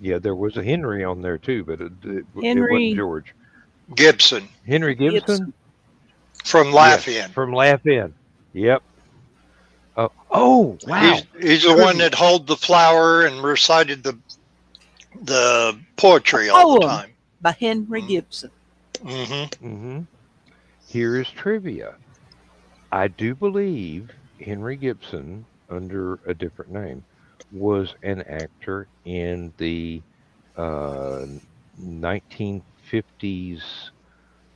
Yeah, there was a Henry on there too, but it wasn't Henry George. Gibson Henry Gibson. Gibson. from Yes, Lafayette. from Laugh In. Yep. Oh, wow. He's the one Trivia. that held the flower and recited the poetry all the Poem time. by Henry Gibson. Hmm. Hmm. Here is trivia. I do believe Henry Gibson, under a different name, was an actor in the uh, 1950s.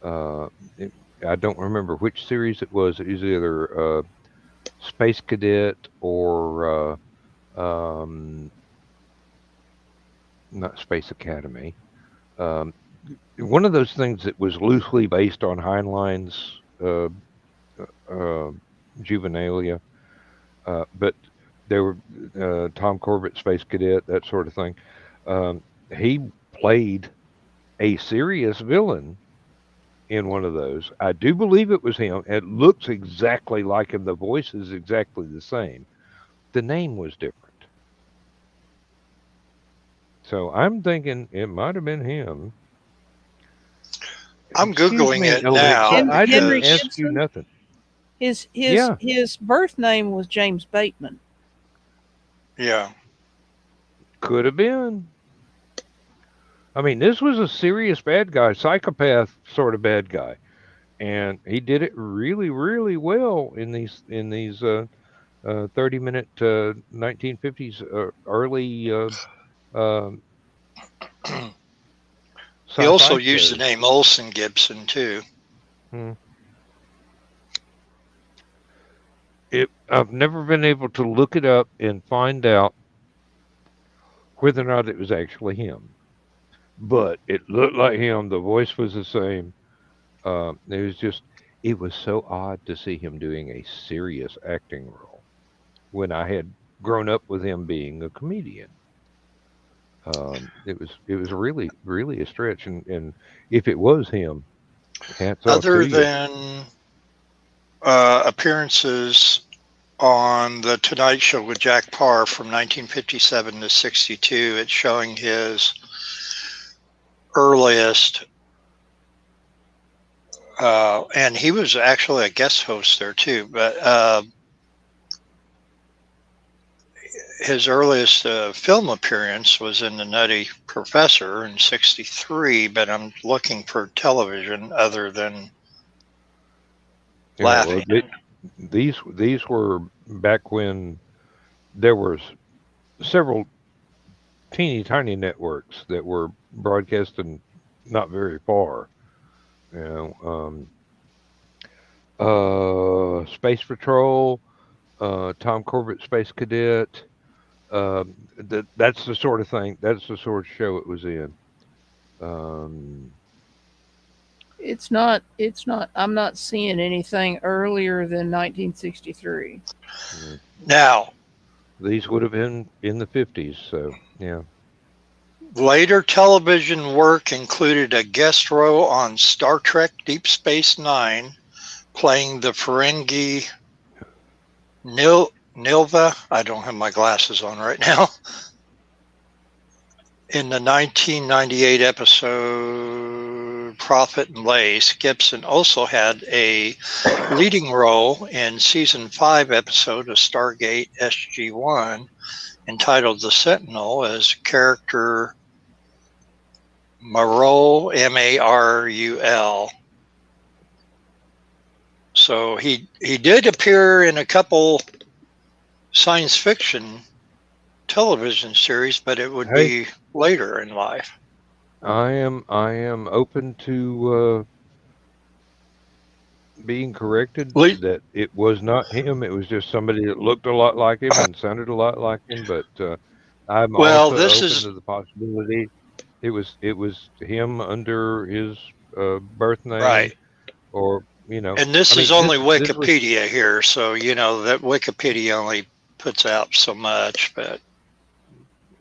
Uh, it- I don't remember which series it was. It was either Space Cadet or not Space Academy. Um, one of those things that was loosely based on Heinlein's uh, Juvenilia. But there were Tom Corbett, Space Cadet, that sort of thing. Um, he played a serious villain in one of those. I do believe it was him. It looks exactly like him. The voice is exactly the same. The name was different. So I'm thinking it might have been him. I'm Excuse Googling me, it now Alexa. I didn't Henry because ask you Gibson. nothing. His his Yeah, his birth name was James Bateman. yeah. could have been. I mean, this was a serious bad guy, psychopath sort of bad guy, and he did it really, really well in these 30-minute 1950s early um He also sci-fi used the shows. name Olson Gibson too. Hmm. I've never been able to look it up and find out whether or not it was actually him, but it looked like him. The voice was the same. It was just, it was so odd to see him doing a serious acting role when I had grown up with him being a comedian. It was really really a stretch, and if it was him, hats off to Other you. than appearances on the Tonight Show with Jack Parr from 1957 to 62, it's showing his earliest, and he was actually a guest host there too, but his earliest film appearance was in The Nutty Professor in 63, but I'm looking for television other than Yeah, well, Laughing. these were back when there were several teeny tiny networks that were broadcasting not very far. You Space Patrol, Tom Corbett, Space Cadet. That's the sort of thing. That's the sort of show it was in. Um, It's not. It's not. I'm not seeing anything earlier than 1963. yeah. Now, These would have been in the 50s. So yeah. later television work included a guest role on Star Trek Deep Space Nine, playing the Ferengi Nilva. I don't have my glasses on right now. In the 1998 episode Prophet and Lace, Gibson also had a leading role in season 5 episode of Stargate SG-1 entitled The Sentinel as character Marul, Marul. So he did appear in a couple science fiction television series, but it would Hey, be later in life. I am open to being corrected Le- that it was not him. It was just somebody that looked a lot like him and sounded a lot like him. But I'm Well, also this open is to the possibility it was him under his birth name, right. or And this I is mean only this was Wikipedia here, so you know that Wikipedia only puts out so much, but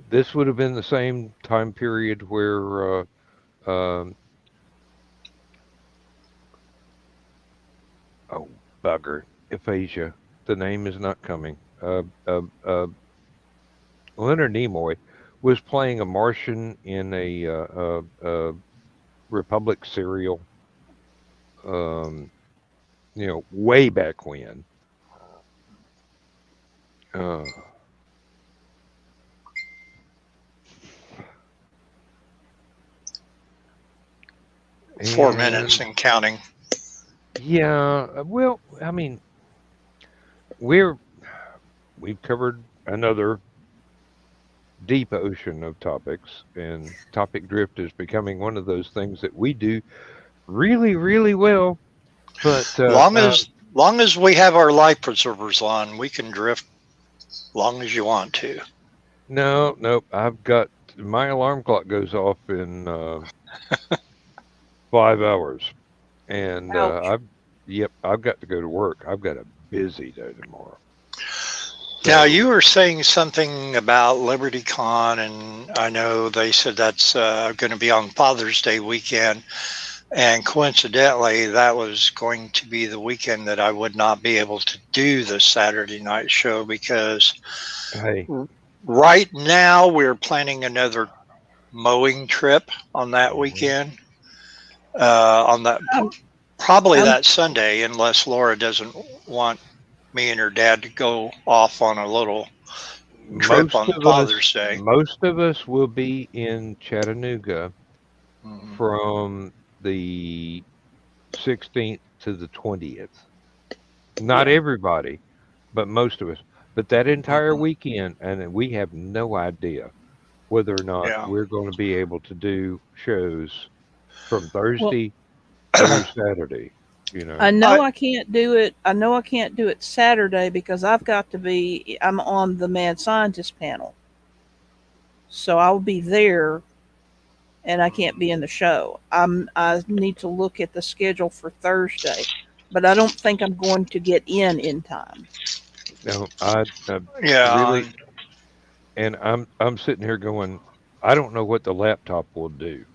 this would have been the same time period where um, oh bugger, aphasia. The name is not coming. Leonard Nimoy was playing a Martian in a Republic serial, um, way back when. Uh, 4 minutes and and counting. yeah, well, I mean, we're we've covered another deep ocean of topics, and topic drift is becoming one of those things that we do really, really well. But Long as we have our life preservers on, we can drift long as you want to. no, nope. I've got my alarm clock goes off in 5 hours, and Ouch. I've got to go to work. I've got a busy day tomorrow. Now, So, you were saying something about LibertyCon, and I know they said that's going to be on Father's Day weekend. And coincidentally, that was going to be the weekend that I would not be able to do the Saturday night show because hey, right now we're planning another mowing trip on that mhm. weekend. On that I'm, probably I'm that Sunday, unless Laura doesn't want me and her dad to go off on a little trip most on of us, Father's Day. most of us will be in Chattanooga Mhm. from the 16th to the 20th. Not yeah. everybody, but most of us. But that entire Mhm. weekend, and then we have no idea whether or not Yeah. we're going to be able to do shows from Well, Thursday through Saturday. You I know, know I, I can't do it. I know I can't do it Saturday because I've got to be. I'm on the Mad Scientist panel, so I'll be there, and I can't be in the show. I need to look at the schedule for Thursday, but I don't think I'm going to get in time. no, I yeah. really, and I'm sitting here going, I don't know what the laptop will do.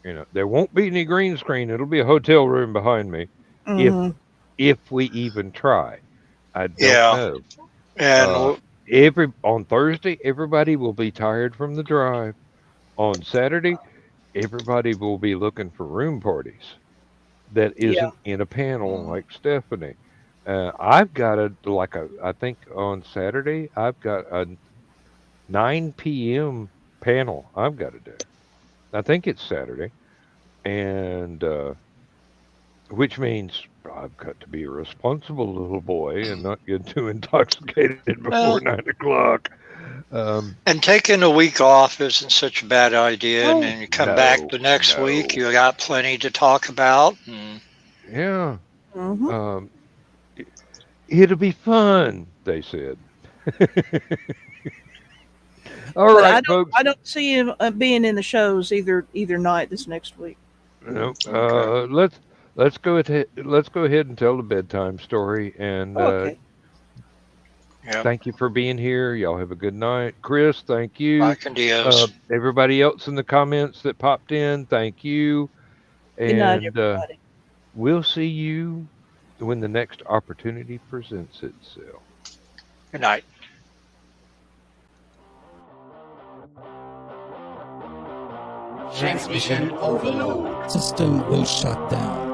You know, there won't be any green screen. It'll be a hotel room behind me, if Hmm. if we even try. I don't Yeah. know. And Uh, every on Thursday, everybody will be tired from the drive. On Saturday, everybody will be looking for room parties that Yeah. isn't in a panel mm, like Stephanie. I've got I think on Saturday, I've got a 9 p.m. panel I've got to do. I think it's Saturday, and which means I've got to be a responsible little boy and not get too intoxicated before well, 9 o'clock. Um, and taking a week off isn't such a bad idea. And oh then you come back no, the next week, no, you got plenty to talk about. And yeah. Hmm. Um, it, it'll be fun, they said. All But right, folks. I don't see him being in the shows either night this next week. No, okay. let's go ahead and tell the bedtime story. And Okay. Yep. thank you for being here. Y'all have a good night. Chris, thank Bye, you. Candios. Everybody else in the comments that popped in, thank you. Good night, And everybody. we'll see you when the next opportunity presents itself. Good night. Transmission overload. System will shut down.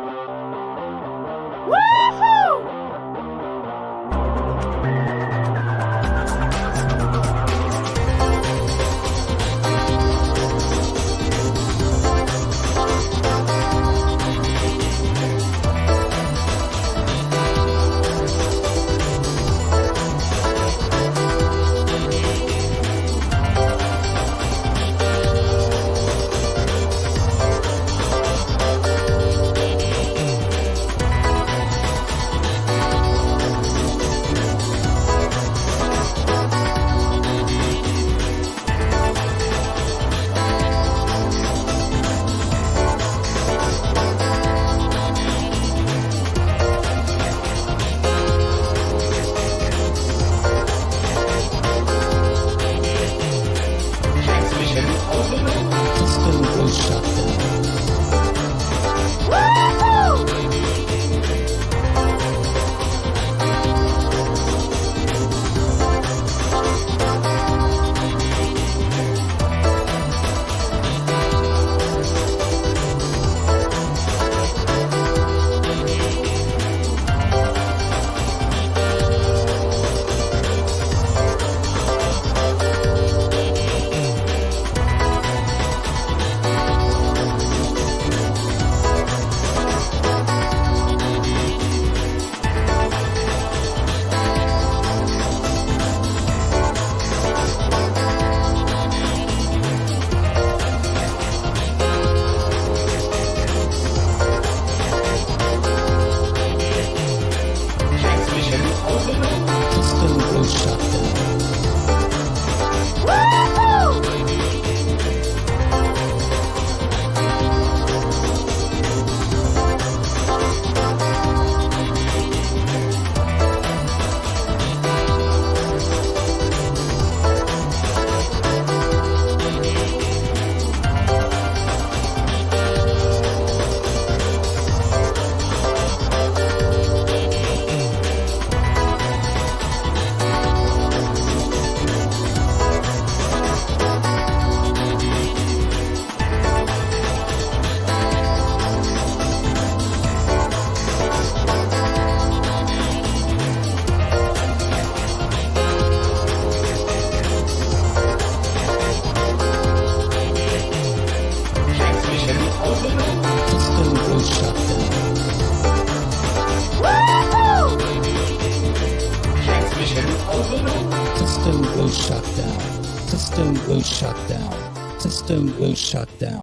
Transmission overload. System will shut down. shut down. System will shut down. System will shut down.